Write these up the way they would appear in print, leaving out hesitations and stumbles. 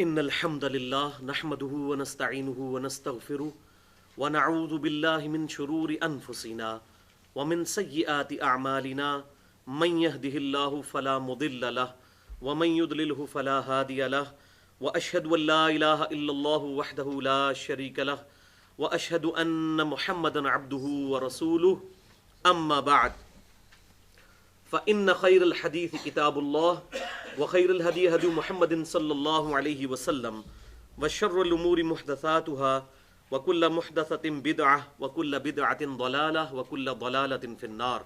ان الحمد للہ نحمده ونستعینه ونستغفره ونعوذ باللہ من شرور انفسنا ومن سیئات اعمالنا من يهده اللہ فلا مضل له ومن يضلله فلا هادی له واشهد ان لا الہ الا اللہ وحدہ لا شریک له واشهد ان محمدا عبده ورسوله اما بعد فإن خير الحديث كتاب الله وخير الهدي هدي محمد صلى الله عليه وسلم وشر الأمور محدثاتها وكل محدثة بدعة وكل بدعة ضلالة وكل ضلالة في النار.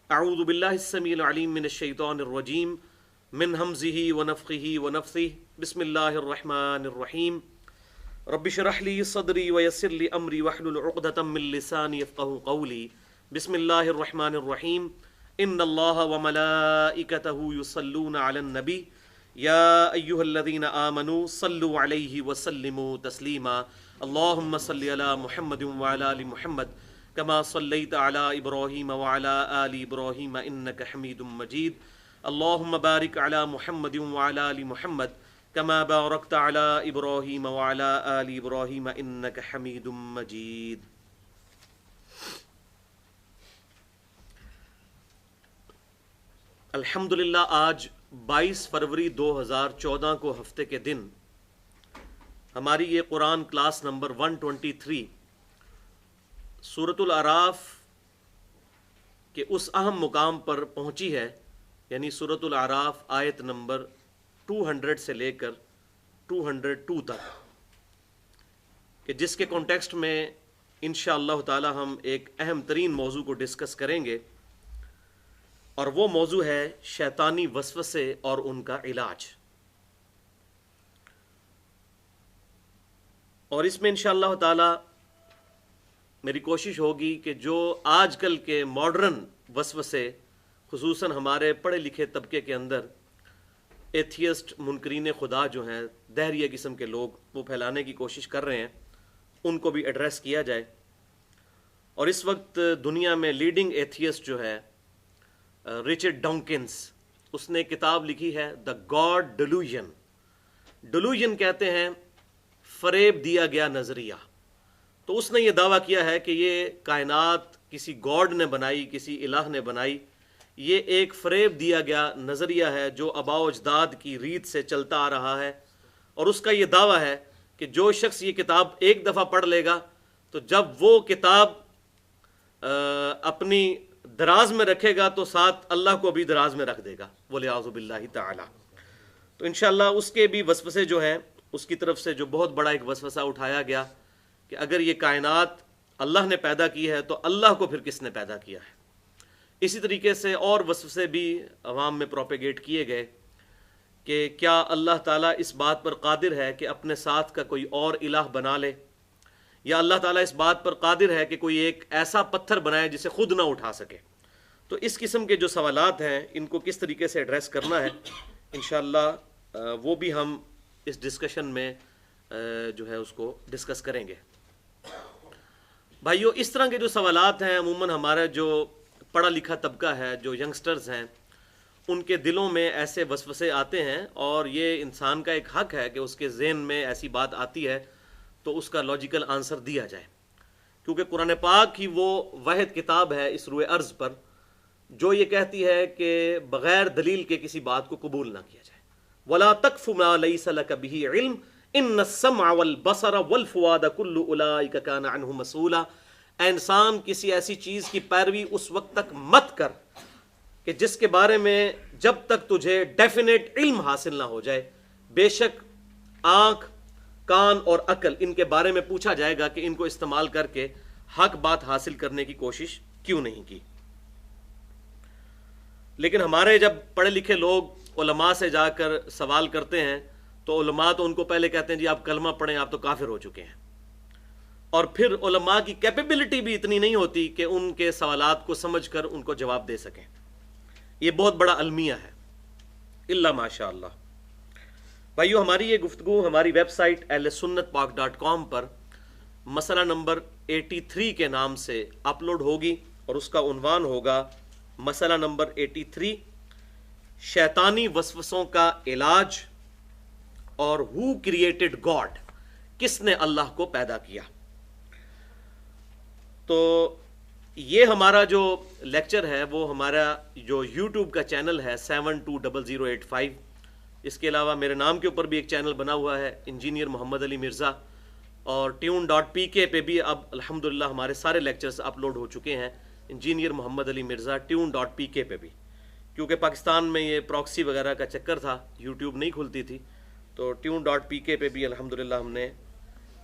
أعوذ بالله السميع العليم من الشيطان الرجيم من همزه ونفخه ونفثه. بسم الله الرحمن الرحيم. رب اشرح لي صدري ويسر لي أمري واحلل عقدة من لساني يفقهوا قولي. بسم الله الرحمن الرحيم. ان اللہ وملائکتہ یصلون علی النبی یا ایہا الذین آمنوا صلوا علیہ وسلموا تسلیما. اللہم صل علی محمد وعلی آل محمد کما صلیت علی ابراہیم وعلی آل ابراہیم انک حمید مجید. اللہم بارک علی محمد وعلی آل محمد کما بارکت علی ابراہیم وعلی آل ابراہیم انک حمید مجید. الحمدللہ آج 22 فروری 2014 کو ہفتے کے دن ہماری یہ قرآن کلاس نمبر 123 سورۃ الاعراف کے اس اہم مقام پر پہنچی ہے، یعنی سورۃ الاعراف آیت نمبر 200 سے لے کر 202 تک، کہ جس کے کانٹیکسٹ میں انشاءاللہ تعالی ہم ایک اہم ترین موضوع کو ڈسکس کریں گے، اور وہ موضوع ہے شیطانی وسوسے اور ان کا علاج. اور اس میں انشاءاللہ تعالی میری کوشش ہوگی کہ جو آج کل کے ماڈرن وسوسے خصوصاً ہمارے پڑھے لکھے طبقے کے اندر ایتھیسٹ منکرین خدا جو ہیں، دہریہ قسم کے لوگ وہ پھیلانے کی کوشش کر رہے ہیں، ان کو بھی ایڈریس کیا جائے. اور اس وقت دنیا میں لیڈنگ ایتھیسٹ جو ہے رچرڈ ڈانکنس، اس نے کتاب لکھی ہے دا گاڈ ڈیلوژن. ڈیلوژن کہتے ہیں فریب دیا گیا نظریہ. تو اس نے یہ دعویٰ کیا ہے کہ یہ کائنات کسی گاڈ نے بنائی، کسی الہ نے بنائی. یہ ایک فریب دیا گیا نظریہ ہے جو آباء و اجداد کی ریت سے چلتا آ رہا ہے. اور اس کا یہ دعویٰ ہے کہ جو شخص یہ کتاب ایک دفعہ پڑھ لے گا تو جب وہ کتاب اپنی دراز میں رکھے گا تو ساتھ اللہ کو بھی دراز میں رکھ دے گا، وَلِعَاذُ بِاللَّهِ تعالی. تو انشاءاللہ اس کے بھی وسوسے جو ہیں، اس کی طرف سے جو بہت بڑا ایک وسوسہ اٹھایا گیا کہ اگر یہ کائنات اللہ نے پیدا کی ہے تو اللہ کو پھر کس نے پیدا کیا ہے. اسی طریقے سے اور وسوسے بھی عوام میں پروپیگیٹ کیے گئے کہ کیا اللہ تعالیٰ اس بات پر قادر ہے کہ اپنے ساتھ کا کوئی اور الہ بنا لے، یا اللہ تعالیٰ اس بات پر قادر ہے کہ کوئی ایک ایسا پتھر بنائے جسے خود نہ اٹھا سکے. تو اس قسم کے جو سوالات ہیں ان کو کس طریقے سے ایڈریس کرنا ہے انشاءاللہ وہ بھی ہم اس ڈسکشن میں جو ہے اس کو ڈسکس کریں گے. بھائیو، اس طرح کے جو سوالات ہیں عموماً ہمارا جو پڑھا لکھا طبقہ ہے، جو ینگسٹرز ہیں، ان کے دلوں میں ایسے وسوسے آتے ہیں، اور یہ انسان کا ایک حق ہے کہ اس کے ذہن میں ایسی بات آتی ہے تو اس کا لاجیکل آنسر دیا جائے، کیونکہ قرآن پاک ہی وہ واحد کتاب ہے اس روئے ارض پر جو یہ کہتی ہے کہ بغیر دلیل کے کسی بات کو قبول نہ کیا جائے. وَلَا تَقْفُ مَا لَيْسَ لَكَ بِهِ عِلْمٌ إِنَّ السَّمْعَ وَالْبَصَرَ وَالْفُؤَادَ كُلُّ أُولَٰئِكَ كَانَ عَنْهُ مَسْئُولًا. اے انسان، کسی ایسی چیز کی پیروی اس وقت تک مت کر کہ جس کے بارے میں جب تک تجھے ڈیفینیٹ علم حاصل نہ ہو جائے. بے شک آنکھ، کان اور عقل، ان کے بارے میں پوچھا جائے گا کہ ان کو استعمال کر کے حق بات حاصل کرنے کی کوشش کیوں نہیں کی. لیکن ہمارے جب پڑھے لکھے لوگ علماء سے جا کر سوال کرتے ہیں تو علماء تو ان کو پہلے کہتے ہیں جی آپ کلمہ پڑھیں، آپ تو کافر ہو چکے ہیں. اور پھر علماء کی کیپیبلٹی بھی اتنی نہیں ہوتی کہ ان کے سوالات کو سمجھ کر ان کو جواب دے سکیں. یہ بہت بڑا المیہ ہے، الا ماشاء اللہ. بھائیو، ہماری یہ گفتگو ہماری ویب سائٹ ahlsunnatpak.com پر مسئلہ نمبر 83 کے نام سے اپلوڈ ہوگی، اور اس کا عنوان ہوگا مسئلہ نمبر 83، شیطانی وسوسوں کا علاج اور ہو کریٹڈ گاڈ، کس نے اللہ کو پیدا کیا. تو یہ ہمارا جو لیکچر ہے وہ ہمارا جو یوٹیوب کا چینل ہے 720085، اس کے علاوہ میرے نام کے اوپر بھی ایک چینل بنا ہوا ہے انجینئر محمد علی مرزا، اور tune.pk پہ بھی اب الحمدللہ ہمارے سارے لیکچرز اپلوڈ ہو چکے ہیں، انجینئر محمد علی مرزا tune.pk پہ بھی، کیونکہ پاکستان میں یہ پراکسی وغیرہ کا چکر تھا، یوٹیوب نہیں کھلتی تھی، تو tune.pk پہ بھی الحمدللہ ہم نے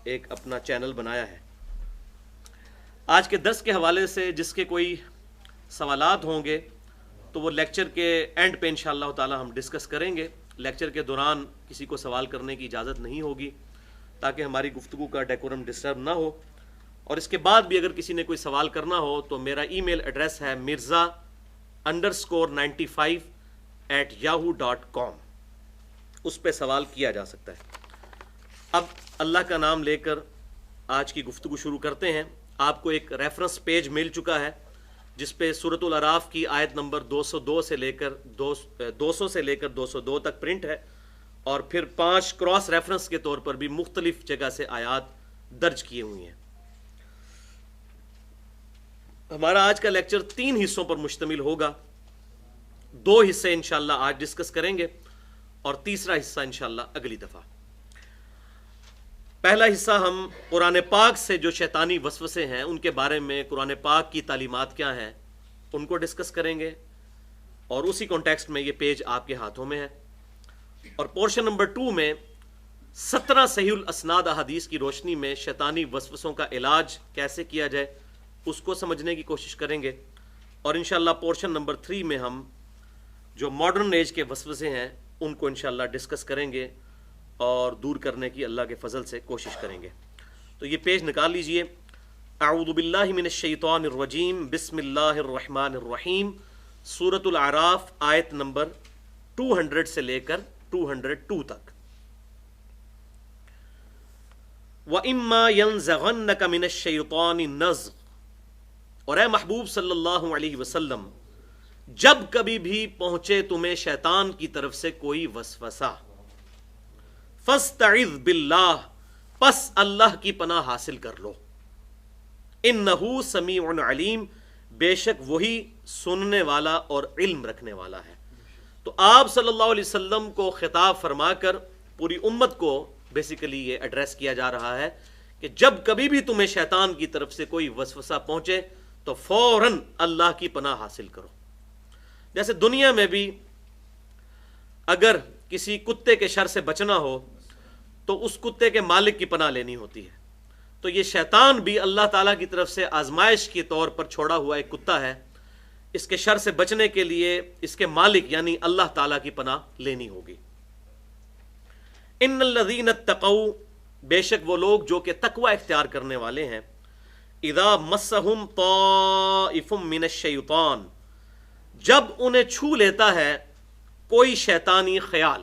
ایک اپنا چینل بنایا ہے. آج کے درس کے حوالے سے جس کے کوئی سوالات ہوں گے تو وہ لیکچر کے اینڈ پہ انشاءاللہ تعالی ہم ڈسکس کریں گے. لیکچر کے دوران کسی کو سوال کرنے کی اجازت نہیں ہوگی تاکہ ہماری گفتگو کا ڈیکورم ڈسٹرب نہ ہو. اور اس کے بعد بھی اگر کسی نے کوئی سوال کرنا ہو تو میرا ای میل ایڈریس ہے mirza_95@yahoo.com، اس پہ سوال کیا جا سکتا ہے. اب اللہ کا نام لے کر آج کی گفتگو شروع کرتے ہیں. آپ کو ایک ریفرنس پیج مل چکا ہے جس پہ سورۃ الاعراف کی آیت نمبر 202 سے لے کر 200 سے لے کر 202 تک پرنٹ ہے، اور پھر 5 کراس ریفرنس کے طور پر بھی مختلف جگہ سے آیات درج کیے ہوئی ہیں. ہمارا آج کا لیکچر 3 حصوں پر مشتمل ہوگا. 2 حصے انشاءاللہ آج ڈسکس کریں گے اور تیسرا حصہ انشاءاللہ اگلی دفعہ. پہلا حصہ ہم قرآن پاک سے جو شیطانی وسوسے ہیں ان کے بارے میں، قرآن پاک کی تعلیمات کیا ہیں ان کو ڈسکس کریں گے، اور اسی کانٹیکسٹ میں یہ پیج آپ کے ہاتھوں میں ہے. اور پورشن نمبر 2 میں 17 صحیح الاسناد احادیث کی روشنی میں شیطانی وسوسوں کا علاج کیسے کیا جائے اس کو سمجھنے کی کوشش کریں گے. اور انشاءاللہ پورشن نمبر 3 میں ہم جو ماڈرن ایج کے وسوسے ہیں ان کو انشاءاللہ ڈسکس کریں گے اور دور کرنے کی اللہ کے فضل سے کوشش کریں گے. تو یہ پیج نکال لیجئے. اعوذ باللہ من الشیطان الرجیم، بسم اللہ الرحمن الرحیم. سورۃ الاعراف آیت نمبر 200 سے لے کر 202 تک. وَإِمَّا يَنزَغَنَّكَ مِنَ الشَّيْطَانِ نَزْغٌ، اور اے محبوب صلی اللہ علیہ وسلم جب کبھی بھی پہنچے تمہیں شیطان کی طرف سے کوئی وسوسہ، فَاسْتَعِذْ بِاللَّهِ، پس اللہ کی پناہ حاصل کر لو. اِنَّهُ سَمِيعٌ عَلِيمٌ، بے شک وہی سننے والا اور علم رکھنے والا ہے. تو آپ صلی اللہ علیہ وسلم کو خطاب فرما کر پوری امت کو بیسیکلی یہ ایڈریس کیا جا رہا ہے کہ جب کبھی بھی تمہیں شیطان کی طرف سے کوئی وسوسہ پہنچے تو فوراً اللہ کی پناہ حاصل کرو. جیسے دنیا میں بھی اگر کسی کتے کے شر سے بچنا ہو تو اس کتے کے مالک کی پناہ لینی ہوتی ہے. تو یہ شیطان بھی اللہ تعالیٰ کی طرف سے آزمائش کے طور پر چھوڑا ہوا ایک کتا ہے. اس کے شر سے بچنے کے لیے اس کے مالک یعنی اللہ تعالیٰ کی پناہ لینی ہوگی. ان الذین اتقوا، بے شک وہ لوگ جو کہ تقوی اختیار کرنے والے ہیں، اذا مسہم طائف من الشیطان، جب انہیں چھو لیتا ہے کوئی شیطانی خیال،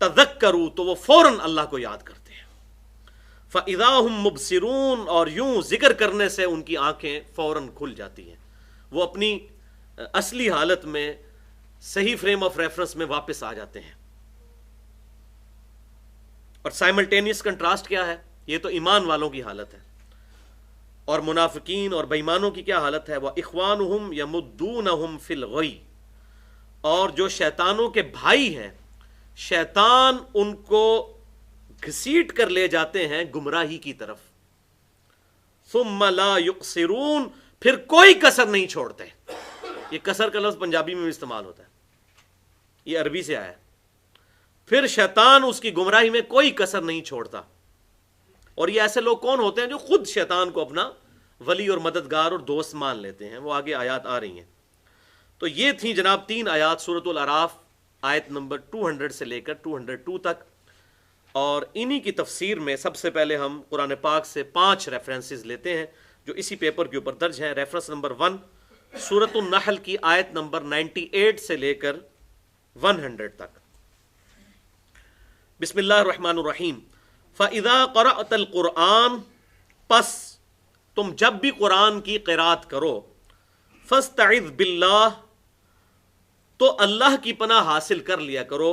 تذکروا، تو وہ فوراً اللہ کو یاد کرتے ہیں. فاذا هم مبصرون، اور یوں ذکر کرنے سے ان کی آنکھیں فوراً کھل جاتی ہیں، وہ اپنی اصلی حالت میں صحیح فریم آف ریفرنس میں واپس آ جاتے ہیں. اور سائملٹینیس کنٹراسٹ کیا ہے؟ یہ تو ایمان والوں کی حالت ہے. اور منافقین اور بےایمانوں کی کیا حالت ہے؟ وَإِخْوَانُهُمْ يَمُدُّونَهُمْ فِي الْغَيِّ، اور جو شیطانوں کے بھائی ہیں، شیطان ان کو گھسیٹ کر لے جاتے ہیں گمراہی کی طرف. ثُمَّ لَا يُقْصِرُونَ، پھر کوئی کسر نہیں چھوڑتے. یہ کسر کا لفظ پنجابی میں بھی استعمال ہوتا ہے، یہ عربی سے آیا ہے. پھر شیطان اس کی گمراہی میں کوئی کسر نہیں چھوڑتا. اور یہ ایسے لوگ کون ہوتے ہیں جو خود شیطان کو اپنا ولی اور مددگار اور دوست مان لیتے ہیں. وہ آگے آیات آ رہی ہیں. تو یہ تھیں جناب 3 آیات سورۃ الاعراف آیت نمبر 200 سے لے کر 202 تک. اور انہی کی تفسیر میں سب سے پہلے ہم قرآن پاک سے 5 ریفرنسز لیتے ہیں جو اسی پیپر کے اوپر درج ہیں. ریفرنس نمبر 1 سورۃ النحل کی آیت نمبر 98 سے لے کر 100 تک. بسم اللہ الرحمن الرحیم. فَإِذَا قَرَأْتَ الْقُرْآنَ، پس تم جب بھی قرآن کی قرات کرو، فَاسْتَعِذْ بِاللَّهِ، تو اللہ کی پناہ حاصل کر لیا کرو،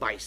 22,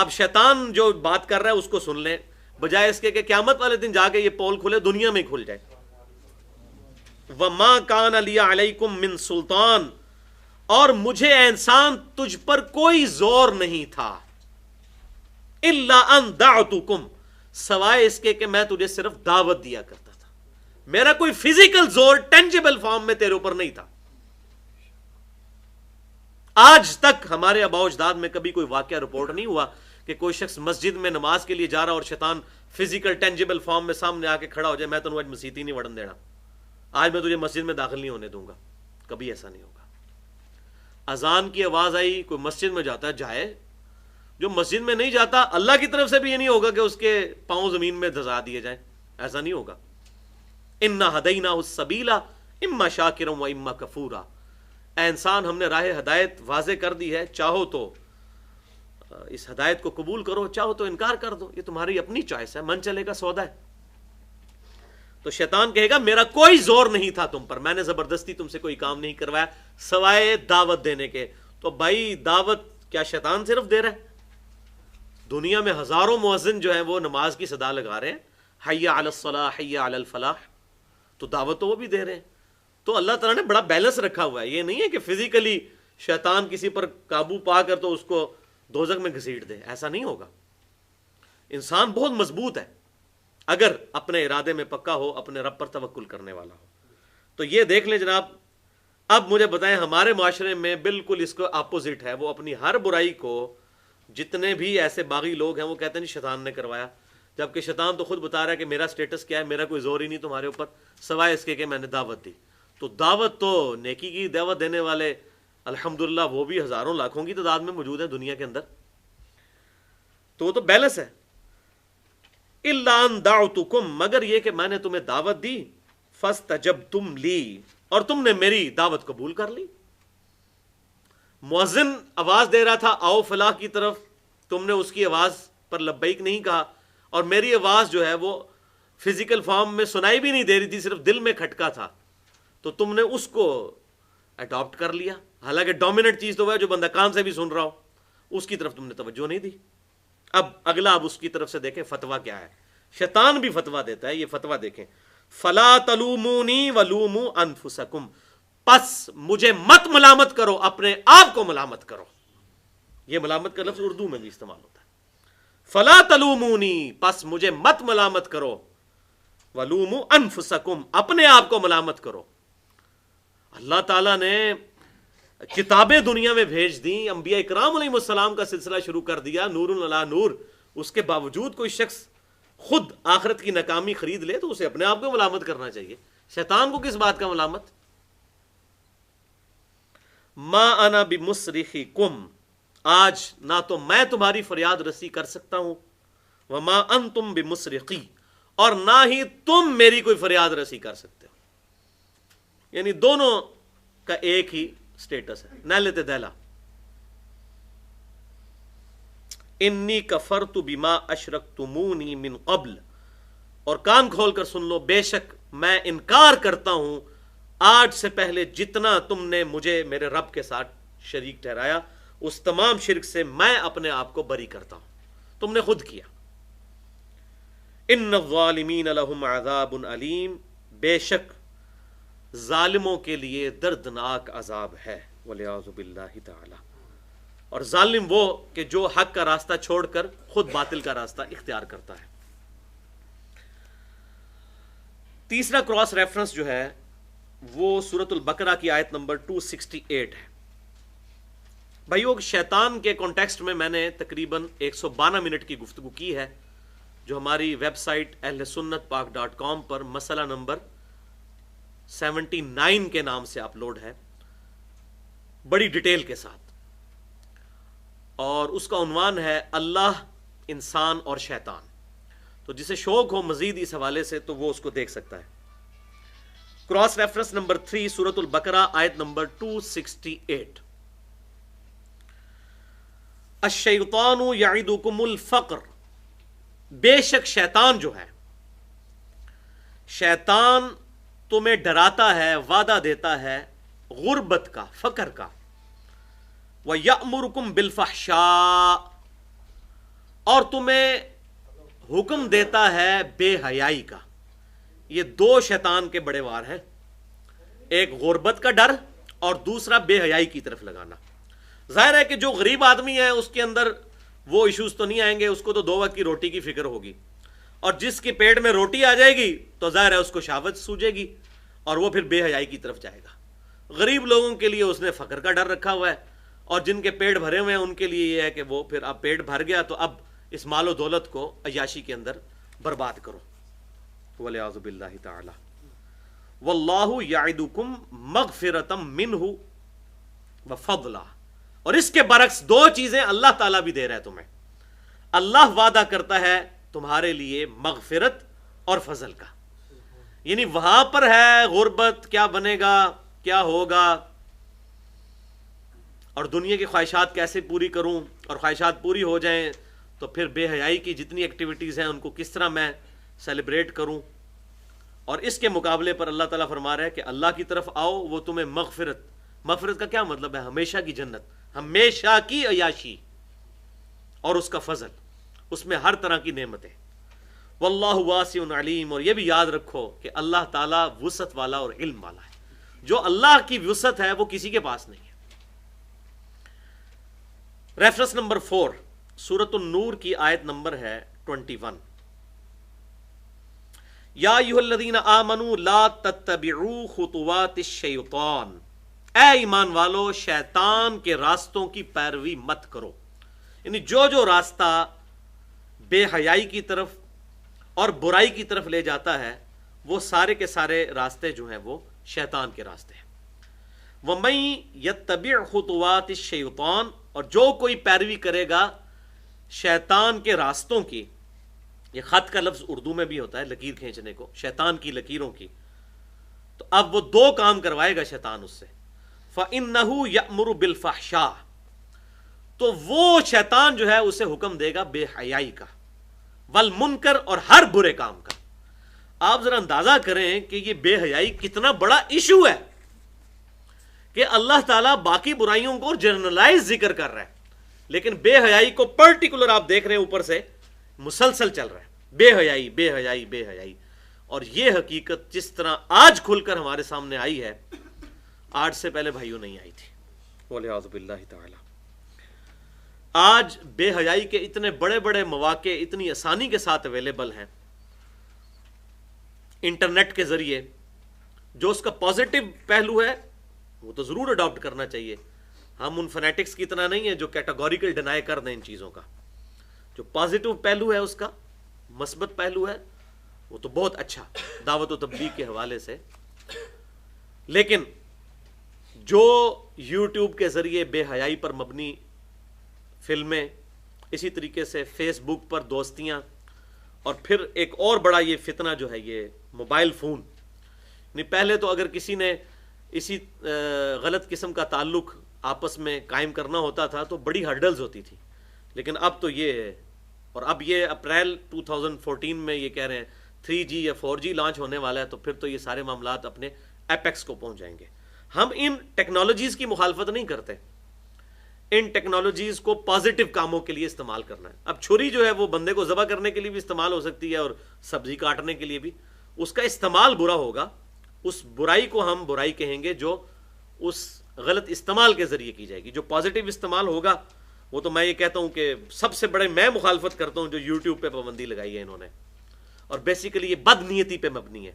اب شیطان جو بات کر رہا ہے اس کو سن لیں، بجائے اس کے کہ قیامت والے دن جا کے یہ پول کھلے، دنیا میں ہی کھل جائے. وَمَا كَانَ لِيَ عَلَيْكُمْ مِنْ سُلْطَان، اور مجھے اے انسان تجھ پر کوئی زور نہیں تھا، إِلَّا أَن دَعْتُكُمْ، سوائے اس کے کہ میں تجھے صرف دعوت دیا کرتا تھا. میرا کوئی فزیکل زور ٹینجیبل فارم میں تیرے اوپر نہیں تھا. آج تک ہمارے آباء و اجداد میں کبھی کوئی واقعہ رپورٹ نہیں ہوا کہ کوئی شخص مسجد میں نماز کے لیے جا رہا اور شیطان فزیکل ٹینجیبل فارم میں سامنے آ کے کھڑا ہو جائے، میں تنوں آج مسجد ہی نہیں وڑن دینا، آج میں تجھے مسجد میں داخل نہیں ہونے دوں گا. کبھی ایسا نہیں ہوگا. اذان کی آواز آئی، کوئی مسجد میں جاتا ہے جائے، جو مسجد میں نہیں جاتا اللہ کی طرف سے بھی یہ نہیں ہوگا کہ اس کے پاؤں زمین میں دھسا دیے جائیں، ایسا نہیں ہوگا. اِنَّا هَدَيْنَاهُ السَّبِيلَ إِمَّا شَاكِرًا وَإِمَّا كَفُورًا. اے انسان، ہم نے راہ ہدایت واضح کر دی ہے، چاہو تو اس ہدایت کو قبول کرو، چاہو تو انکار کر دو، یہ تمہاری اپنی چوائس ہے، من چلے گا سودا ہے. تو شیطان کہے گا میرا کوئی زور نہیں تھا تم پر، میں نے زبردستی تم سے کوئی کام نہیں کروایا سوائے دعوت دینے کے. تو بھائی دعوت کیا شیطان صرف دے رہا ہے؟ دنیا میں ہزاروں مؤذن جو ہیں وہ نماز کی صدا لگا رہے ہیں، حی علی الصلاح حی علی الفلاح، تو دعوت تو وہ بھی دے رہے ہیں. تو اللہ تعالیٰ نے بڑا بیلنس رکھا ہوا ہے. یہ نہیں ہے کہ فزیکلی شیطان کسی پر قابو پا کر تو اس کو دوزخ میں گھسیٹ دے، ایسا نہیں ہوگا. انسان بہت مضبوط ہے اگر اپنے ارادے میں پکا ہو، اپنے رب پر توکل کرنے والا ہو. تو یہ دیکھ لیں جناب. اب مجھے بتائیں، ہمارے معاشرے میں بالکل اس کو اپوزٹ ہے. وہ اپنی ہر برائی کو، جتنے بھی ایسے باغی لوگ ہیں وہ کہتے ہیں شیطان نے کروایا، جبکہ شیطان تو خود بتا رہا ہے کہ میرا سٹیٹس کیا ہے، میرا کوئی زور ہی نہیں تمہارے اوپر سوائے اس کے کہ میں نے دعوت دی. تو دعوت تو نیکی کی دعوت دینے والے الحمدللہ وہ بھی ہزاروں لاکھوں کی تعداد میں موجود ہیں دنیا کے اندر. تو وہ تو بیلنس ہے. الا ان دعوتکم، مگر یہ کہ میں نے تمہیں دعوت دی، فاستجبتم لی، اور تم نے میری دعوت قبول کر لی. مؤذن آواز دے رہا تھا آؤ فلاح کی طرف، تم نے اس کی آواز پر لبیک نہیں کہا، اور میری آواز جو ہے وہ فزیکل فارم میں سنائی بھی نہیں دے رہی تھی، صرف دل میں کھٹکا تھا، تو تم نے اس کو اڈاپٹ کر لیا. حالانکہ ڈومیننٹ چیز تو وہ ہے جو بندہ کان سے بھی سن رہا ہو، اس کی طرف تم نے توجہ نہیں دی. اب اگلا اب اس کی طرف سے دیکھیں فتویٰ کیا ہے. شیطان بھی فتویٰ دیتا ہے، یہ فتویٰ دیکھیں. فلا تلومونی ولوموا انفسکم، پس مجھے مت ملامت کرو، اپنے آپ کو ملامت کرو. یہ ملامت کا لفظ اردو میں بھی استعمال ہوتا ہے. فلا تلومونی، پس مجھے مت ملامت کرو، ولوموا انفسکم، اپنے آپ کو ملامت کرو. اللہ تعالیٰ نے کتابیں دنیا میں بھیج دیں، انبیاء اکرام علیہ السلام کا سلسلہ شروع کر دیا، نور علی نور. اس کے باوجود کوئی شخص خود آخرت کی ناکامی خرید لے تو اسے اپنے آپ کو ملامت کرنا چاہیے. شیطان کو کس بات کا ملامت؟ ما انا بمصرخکم، آج نہ تو میں تمہاری فریاد رسی کر سکتا ہوں، وما انتم بمصرخی، اور نہ ہی تم میری کوئی فریاد رسی کر سکتے ہو. یعنی دونوں کا ایک ہی سٹیٹس ہے، نیلت دیلا. انی کفرت بما اشرکتمونی من قبل، اور کان کھول کر سن لو، بے شک میں انکار کرتا ہوں آج سے پہلے جتنا تم نے مجھے میرے رب کے ساتھ شریک ٹھہرایا، اس تمام شرک سے میں اپنے آپ کو بری کرتا ہوں، تم نے خود کیا. ان الظالمین لہم عذاب علیم، بے شک ظالموں کے لیے دردناک عذاب ہے. والعیاذ باللہ تعالی. اور ظالم وہ کہ جو حق کا راستہ چھوڑ کر خود باطل کا راستہ اختیار کرتا ہے. تیسرا کراس ریفرنس جو ہے وہ سورۃ البقرہ کی آیت نمبر 268 ہے. بھائیو، شیطان کے کانٹیکسٹ میں میں نے تقریباً 112 منٹ کی گفتگو کی ہے، جو ہماری ویب سائٹ اہل سنت پاک .com پر مسئلہ نمبر 79 کے نام سے اپلوڈ ہے، بڑی ڈیٹیل کے ساتھ. اور اس کا عنوان ہے اللہ، انسان اور شیطان. تو جسے شوق ہو مزید اس حوالے سے تو وہ اس کو دیکھ سکتا ہے. کراس ریفرنس نمبر 3 سورۃ البقرہ آیت نمبر 268. الشیطان یعدکم الفقر، بے شک شیطان جو ہے، شیطان تمہیں ڈراتا ہے، وعدہ دیتا ہے غربت کا، فقر کا. وَيَأْمُرُكُمْ بِالْفَحْشَاءِ، اور تمہیں حکم دیتا ہے بے حیائی کا. یہ دو شیطان کے بڑے وار ہیں، ایک غربت کا ڈر اور دوسرا بے حیائی کی طرف لگانا. ظاہر ہے کہ جو غریب آدمی ہے اس کے اندر وہ ایشوز تو نہیں آئیں گے، اس کو تو 2 وقت کی روٹی کی فکر ہوگی، اور جس کے پیٹ میں روٹی آ جائے گی تو ظاہر ہے اس کو شہوت سوجے گی اور وہ پھر بے حیائی کی طرف جائے گا. غریب لوگوں کے لیے اس نے فقر کا ڈر رکھا ہوا ہے، اور جن کے پیٹ بھرے ہوئے ہیں ان کے لیے یہ ہے کہ وہ پھر اب پیٹ بھر گیا تو اب اس مال و دولت کو عیاشی کے اندر برباد کرو. وَلِعَاذُ بِاللَّهِ تَعَالَى. وَاللَّهُ يَعِدُكُمْ مَغْفِرَةً مِّنْهُ وَفَضْلًا. اور اس کے برعکس دو چیزیں اللہ تعالیٰ بھی دے رہا ہے تمہیں. اللہ وعدہ کرتا ہے تمہارے لیے مغفرت اور فضل کا، یعنی وہاں پر ہے غربت، کیا بنے گا، کیا ہوگا، اور دنیا کی خواہشات کیسے پوری کروں، اور خواہشات پوری ہو جائیں تو پھر بے حیائی کی جتنی ایکٹیویٹیز ہیں ان کو کس طرح میں سیلیبریٹ کروں. اور اس کے مقابلے پر اللہ تعالیٰ فرما رہا ہے کہ اللہ کی طرف آؤ، وہ تمہیں مغفرت کا کیا مطلب ہے؟ ہمیشہ کی جنت، ہمیشہ کی عیاشی، اور اس کا فضل، اس میں ہر طرح کی نعمتیں. واللہ واسع علیم. اور یہ بھی یاد رکھو کہ اللہ تعالیٰ وسعت والا اور علم والا ہے. جو اللہ کی وسعت ہے وہ کسی کے پاس نہیں ہے. ریفرنس نمبر 4 سورۃ النور کی آیت نمبر ہے 21. یا ایھا الذین آمنوا لا تتبعوا خطوات الشیطان. اے ایمان والو، شیطان کے راستوں کی پیروی مت کرو. یعنی جو راستہ بے حیائی کی طرف اور برائی کی طرف لے جاتا ہے وہ سارے کے سارے راستے جو ہیں وہ شیطان کے راستے ہیں. وَمَن يَتَّبِعْ خُطُوَاتِ الشَّيْطَانِ. اور جو کوئی پیروی کرے گا شیطان کے راستوں کی. یہ خط کا لفظ اردو میں بھی ہوتا ہے لکیر کھینچنے کو، شیطان کی لکیروں کی. تو اب وہ 2 کام کروائے گا شیطان اس سے. فَإِنَّهُ يَأْمُرُ بِالْفَحْشَاءِ. تو وہ شیطان جو ہے اسے حکم دے گا بے حیائی کا، والمنکر، اور ہر برے کام کا. آپ ذرا اندازہ کریں کہ یہ بے حیائی کتنا بڑا ایشو ہے کہ اللہ تعالیٰ باقی برائیوں کو جنرلائز ذکر کر رہا ہے، لیکن بے حیائی کو پرٹیکولر آپ دیکھ رہے ہیں اوپر سے مسلسل چل رہا ہے. بے حیائی، بے حیائی، بے حیائی. اور یہ حقیقت جس طرح آج کھل کر ہمارے سامنے آئی ہے، آج سے پہلے بھائیوں نہیں آئی تھی. وَلِعَاذُ بِاللَّهِ تَعَالَى. آج بے حیائی کے اتنے بڑے بڑے مواقع اتنی آسانی کے ساتھ اویلیبل ہیں انٹرنیٹ کے ذریعے. جو اس کا پازیٹو پہلو ہے وہ تو ضرور اڈاپٹ کرنا چاہیے. ہم ان فنیٹکس کی طرح نہیں ہیں جو کیٹاگوریکل ڈینائی کر دیں ان چیزوں کا. جو پازیٹو پہلو ہے، اس کا مثبت پہلو ہے، وہ تو بہت اچھا دعوت و تبلیغ کے حوالے سے. لیکن جو یوٹیوب کے ذریعے بے حیائی پر مبنی فلمیں، اسی طریقے سے فیس بک پر دوستیاں، اور پھر ایک اور بڑا یہ فتنہ جو ہے یہ موبائل فون. نہیں، پہلے تو اگر کسی نے اسی غلط قسم کا تعلق آپس میں قائم کرنا ہوتا تھا تو بڑی ہرڈلز ہوتی تھی، لیکن اب تو یہ ہے. اور اب یہ اپریل 2014 میں یہ کہہ رہے ہیں 3G یا 4G لانچ ہونے والا ہے، تو پھر تو یہ سارے معاملات اپنے ایپیکس کو پہنچ جائیں گے. ہم ان ٹیکنالوجیز کی مخالفت نہیں کرتے، ان ٹیکنالوجیز کو پازیٹیو کاموں کے لیے استعمال کرنا ہے. اب چھری جو ہے وہ بندے کو ذبح کرنے کے لیے بھی استعمال ہو سکتی ہے اور سبزی کاٹنے کے لیے بھی. اس کا استعمال برا ہوگا، اس برائی کو ہم برائی کہیں گے جو اس غلط استعمال کے ذریعے کی جائے گی. جو پازیٹیو استعمال ہوگا وہ تو میں یہ کہتا ہوں کہ سب سے بڑے میں مخالفت کرتا ہوں جو یوٹیوب پہ پابندی لگائی ہے انہوں نے، اور بیسیکلی یہ بد نیتی پہ مبنی ہے.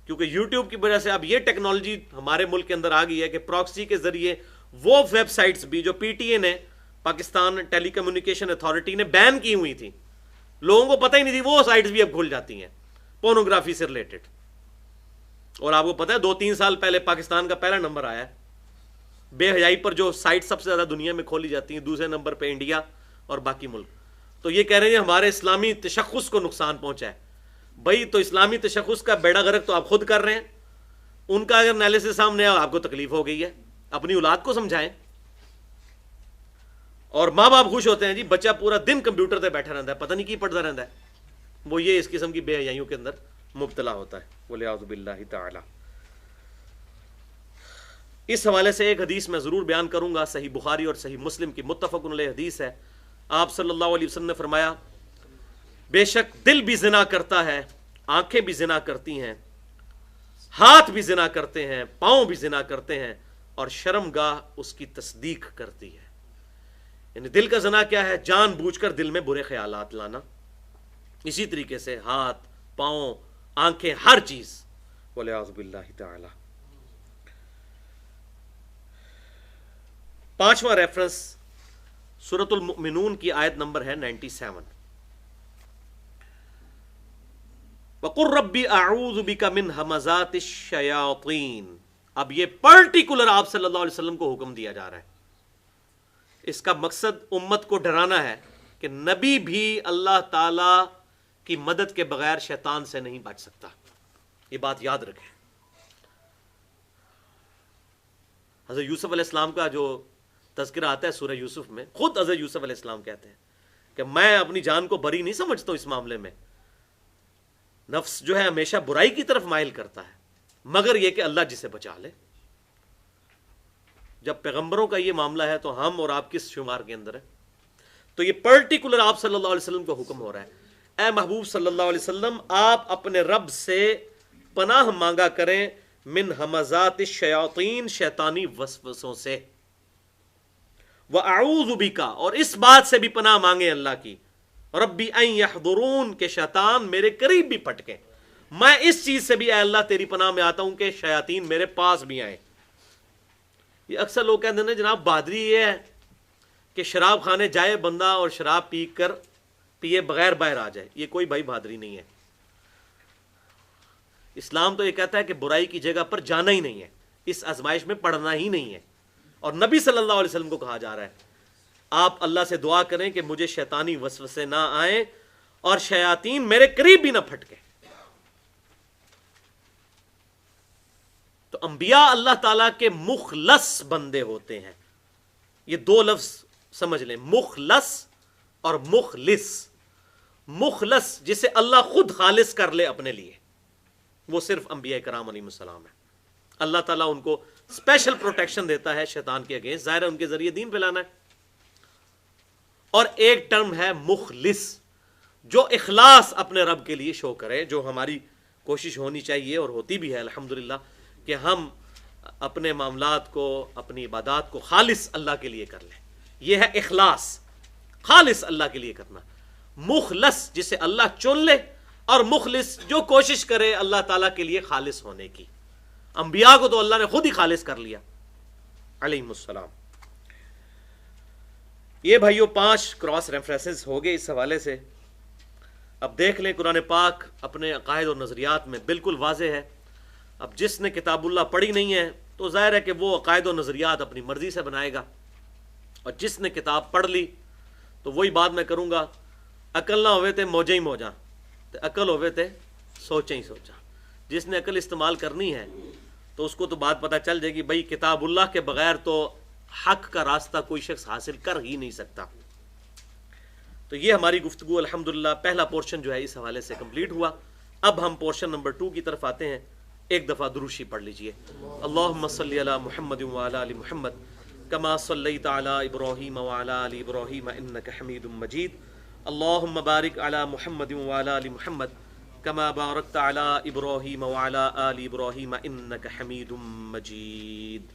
کیونکہ یوٹیوب کی وجہ سے اب یہ ٹیکنالوجی ہمارے ملک کے اندر آ گئی ہے کہ پراکسی کے ذریعے وہ ویب سائٹس بھی جو پی ٹی اے نے، پاکستان ٹیلی کمیونیکیشن اتھارٹی نے بین کی ہوئی تھی، لوگوں کو پتہ ہی نہیں تھی، وہ سائٹس بھی اب کھل جاتی ہیں پورنوگرافی سے ریلیٹڈ. اور آپ کو پتہ ہے 2-3 سال پہلے پاکستان کا پہلا نمبر آیا ہے بے حیائی پر، جو سائٹ سب سے زیادہ دنیا میں کھولی جاتی ہیں. دوسرے نمبر پہ انڈیا اور باقی ملک. تو یہ کہہ رہے ہیں ہمارے اسلامی تشخص کو نقصان پہنچا ہے. بھائی تو اسلامی تشخص کا بیڑا غرق تو آپ خود کر رہے ہیں. ان کا اگر انالیسس سامنے آیا آپ کو تکلیف ہو گئی ہے. اپنی اولاد کو سمجھائیں. اور ماں باپ خوش ہوتے ہیں جی بچہ پورا دن کمپیوٹر پہ بیٹھا رہتا ہے، پتہ نہیں کی پڑھتا رہتا ہے. وہ یہ اس قسم کی بے حیائیوں کے اندر مبتلا ہوتا ہے. وَلِعَاذُ بِاللَّهِ تَعَالَى. اس حوالے سے ایک حدیث میں ضرور بیان کروں گا، صحیح بخاری اور صحیح مسلم کی متفق علیہ حدیث ہے. آپ صلی اللہ علیہ وسلم نے فرمایا بے شک دل بھی زنا کرتا ہے، آنکھیں بھی زنا کرتی ہیں، ہاتھ بھی زنا کرتے ہیں، پاؤں بھی زنا کرتے ہیں، اور شرمگاہ اس کی تصدیق کرتی ہے۔ یعنی دل کا زنا کیا ہے؟ جان بوجھ کر دل میں برے خیالات لانا۔ اسی طریقے سے ہاتھ، پاؤں، آنکھیں، ہر چیز، والعیاذ باللہ تعالی۔ پانچواں ریفرنس سورۃ المؤمنون کی آیت نمبر ہے 97۔ وَقُلْ رَبِّ أَعُوذُ بِكَ مِنْ ہَمَزَاتِ الشَّيَاطِينِ۔ اب یہ پرٹیکولر آپ صلی اللہ علیہ وسلم کو حکم دیا جا رہا ہے۔ اس کا مقصد امت کو ڈرانا ہے کہ نبی بھی اللہ تعالی کی مدد کے بغیر شیطان سے نہیں بچ سکتا۔ یہ بات یاد رکھیں۔ حضرت یوسف علیہ السلام کا جو تذکرہ آتا ہے سورہ یوسف میں، خود حضرت یوسف علیہ السلام کہتے ہیں کہ میں اپنی جان کو بری نہیں سمجھتا ہوں اس معاملے میں، نفس جو ہے ہمیشہ برائی کی طرف مائل کرتا ہے، مگر یہ کہ اللہ جسے بچا لے۔ جب پیغمبروں کا یہ معاملہ ہے تو ہم اور آپ کس شمار کے اندر ہے؟ تو یہ پرٹیکولر آپ صلی اللہ علیہ وسلم کو حکم ہو رہا ہے، اے محبوب صلی اللہ علیہ وسلم آپ اپنے رب سے پناہ مانگا کریں من ہمزات الشیاطین، شیطانی وسوسوں سے، وَأَعُوذُ بِكَ، اور اس بات سے بھی پناہ مانگیں اللہ کی، ربی ان یحضرون، کہ شیطان میرے قریب بھی پھٹکیں۔ میں اس چیز سے بھی اے اللہ تیری پناہ میں آتا ہوں کہ شیاطین میرے پاس بھی آئیں۔ یہ اکثر لوگ کہتے ہیں جناب بہادری یہ ہے کہ شراب خانے جائے بندہ اور شراب پیے بغیر باہر آ جائے، یہ کوئی بھائی بہادری نہیں ہے۔ اسلام تو یہ کہتا ہے کہ برائی کی جگہ پر جانا ہی نہیں ہے، اس آزمائش میں پڑنا ہی نہیں ہے، اور نبی صلی اللہ علیہ وسلم کو کہا جا رہا ہے آپ اللہ سے دعا کریں کہ مجھے شیطانی وسوسے نہ آئیں اور شیاطین میرے قریب بھی نہ پھٹکیں۔ تو انبیاء اللہ تعالیٰ کے مخلص بندے ہوتے ہیں۔ یہ دو لفظ سمجھ لیں، مخلص اور مخلص۔ مخلص جسے اللہ خود خالص کر لے اپنے لیے، وہ صرف انبیاء کرام علیہ السلام ہے۔ اللہ تعالیٰ ان کو اسپیشل پروٹیکشن دیتا ہے شیطان کے اگینسٹ، ظاہر ہے ان کے ذریعے دین پھیلانا ہے۔ اور ایک ٹرم ہے مخلص، جو اخلاص اپنے رب کے لیے شو کرے، جو ہماری کوشش ہونی چاہیے اور ہوتی بھی ہے الحمدللہ، کہ ہم اپنے معاملات کو، اپنی عبادات کو خالص اللہ کے لیے کر لیں۔ یہ ہے اخلاص، خالص اللہ کے لیے کرنا۔ مخلص جسے اللہ چن لے، اور مخلص جو کوشش کرے اللہ تعالیٰ کے لیے خالص ہونے کی۔ انبیاء کو تو اللہ نے خود ہی خالص کر لیا علیہم السلام۔ یہ بھائیو 5 کراس ریفرنسز ہو گئے اس حوالے سے۔ اب دیکھ لیں قرآن پاک اپنے عقائد اور نظریات میں بالکل واضح ہے۔ اب جس نے کتاب اللہ پڑھی نہیں ہے تو ظاہر ہے کہ وہ عقائد و نظریات اپنی مرضی سے بنائے گا، اور جس نے کتاب پڑھ لی تو وہی بات میں کروں گا، عقل نہ ہوئے تے موجیں ہی موجاں، تے عقل ہوئے تے سوچیں ہی سوچاں۔ جس نے عقل استعمال کرنی ہے تو اس کو تو بات پتہ چل جائے گی بھائی کتاب اللہ کے بغیر تو حق کا راستہ کوئی شخص حاصل کر ہی نہیں سکتا۔ تو یہ ہماری گفتگو الحمدللہ پہلا پورشن جو ہے اس حوالے سے کمپلیٹ ہوا۔ اب ہم پورشن نمبر 2 کی طرف آتے ہیں۔ ایک دفعہ دروشی پڑھ لیجئے، اللہم صلی علی محمد وعلی آل محمد کما صلیت علی ابراہیم وعلی آل ابراہیم انک حمید مجید، اللہم بارک علی محمد وعلی آل محمد کما بارکت علی ابراہیم وعلی آل ابراہیم انک حمید مجید۔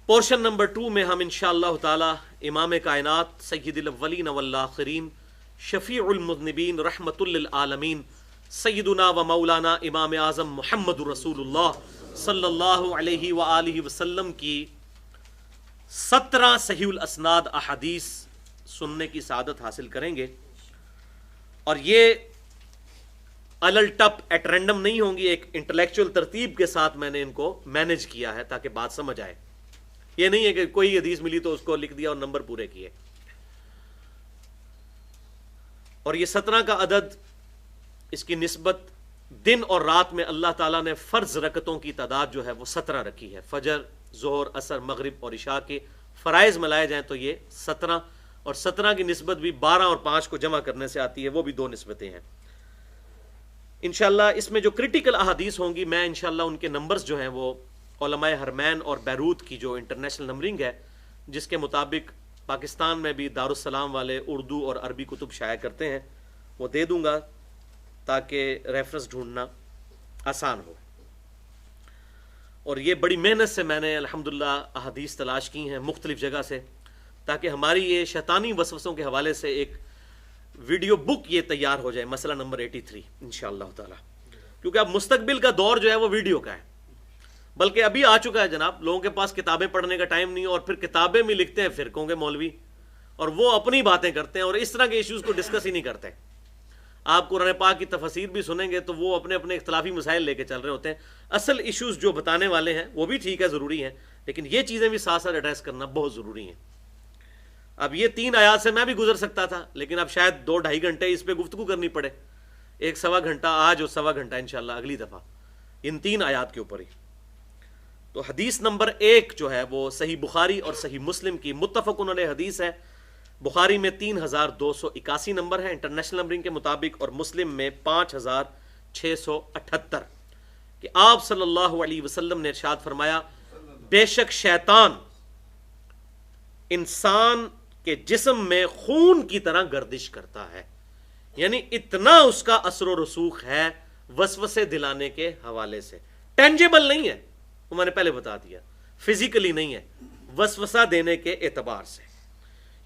پورشن نمبر 2 میں ہم انشاءاللہ تعالی امام کائنات سید الاولین والآخرین شفیع المذنبین رحمت للعالمین سیدنا و مولانا امام اعظم محمد رسول اللہ صلی اللہ علیہ وآلہ وسلم کی 17 صحیح الاسناد احادیث سننے کی سعادت حاصل کریں گے، اور یہ الل ٹپ ایٹ رینڈم نہیں ہوں گی، ایک انٹلیکچوئل ترتیب کے ساتھ میں نے ان کو مینج کیا ہے تاکہ بات سمجھ آئے۔ یہ نہیں ہے کہ کوئی حدیث ملی تو اس کو لکھ دیا اور نمبر پورے کیے۔ اور یہ 17 کا عدد، اس کی نسبت دن اور رات میں اللہ تعالیٰ نے فرض رکعتوں کی تعداد جو ہے وہ 17 رکھی ہے۔ فجر، ظہر، عصر، مغرب اور عشاء کے فرائض ملائے جائیں تو یہ 17، اور 17 کی نسبت بھی 12 اور 5 کو جمع کرنے سے آتی ہے، وہ بھی 2 نسبتیں ہیں۔ انشاءاللہ اس میں جو کرٹیکل احادیث ہوں گی، میں انشاءاللہ ان کے نمبرز جو ہیں وہ علماء حرمین اور بیروت کی جو انٹرنیشنل نمبرنگ ہے جس کے مطابق پاکستان میں بھی دارالسلام والے اردو اور عربی کتب شائع کرتے ہیں، وہ دے دوں گا تاکہ ریفرنس ڈھونڈنا آسان ہو۔ اور یہ بڑی محنت سے میں نے الحمدللہ احادیث تلاش کی ہیں مختلف جگہ سے، تاکہ ہماری یہ شیطانی وسوسوں کے حوالے سے ایک ویڈیو بک یہ تیار ہو جائے، مسئلہ نمبر 83 انشاءاللہ تعالی، کیونکہ اب مستقبل کا دور جو ہے وہ ویڈیو کا ہے، بلکہ ابھی آ چکا ہے جناب، لوگوں کے پاس کتابیں پڑھنے کا ٹائم نہیں، اور پھر کتابیں بھی لکھتے ہیں فرقوں کے مولوی، اور وہ اپنی باتیں کرتے ہیں اور اس طرح کے ایشوز کو ڈسکس ہی نہیں کرتے۔ آپ قرآن پاک کی تفاسیر بھی سنیں گے تو وہ اپنے اپنے اختلافی مسائل لے کے چل رہے ہوتے ہیں، اصل ایشوز جو بتانے والے ہیں وہ بھی ٹھیک ہے، ضروری ہیں، لیکن یہ چیزیں بھی ساتھ ساتھ ایڈریس کرنا بہت ضروری ہیں۔ اب یہ 3 آیات سے میں بھی گزر سکتا تھا، لیکن اب شاید 2-2.5 گھنٹے اس پہ گفتگو کرنی پڑے، 1 گھنٹہ آج اور 1.25 گھنٹہ انشاءاللہ اگلی دفعہ ان 3 آیات کے اوپر ہی۔ تو حدیث نمبر 1 جو ہے وہ صحیح بخاری اور صحیح مسلم کی متفقن علیہ حدیث ہے۔ بخاری میں 3281 نمبر ہے انٹرنیشنل نمبرنگ کے مطابق، اور مسلم میں 5678، کہ آپ صلی اللہ علیہ وسلم نے ارشاد فرمایا، بے شک شیطان انسان کے جسم میں خون کی طرح گردش کرتا ہے، یعنی اتنا اس کا اثر و رسوخ ہے وسوسے دلانے کے حوالے سے، ٹینجیبل نہیں ہے، وہ میں نے پہلے بتا دیا، فزیکلی نہیں ہے، وسوسہ دینے کے اعتبار سے،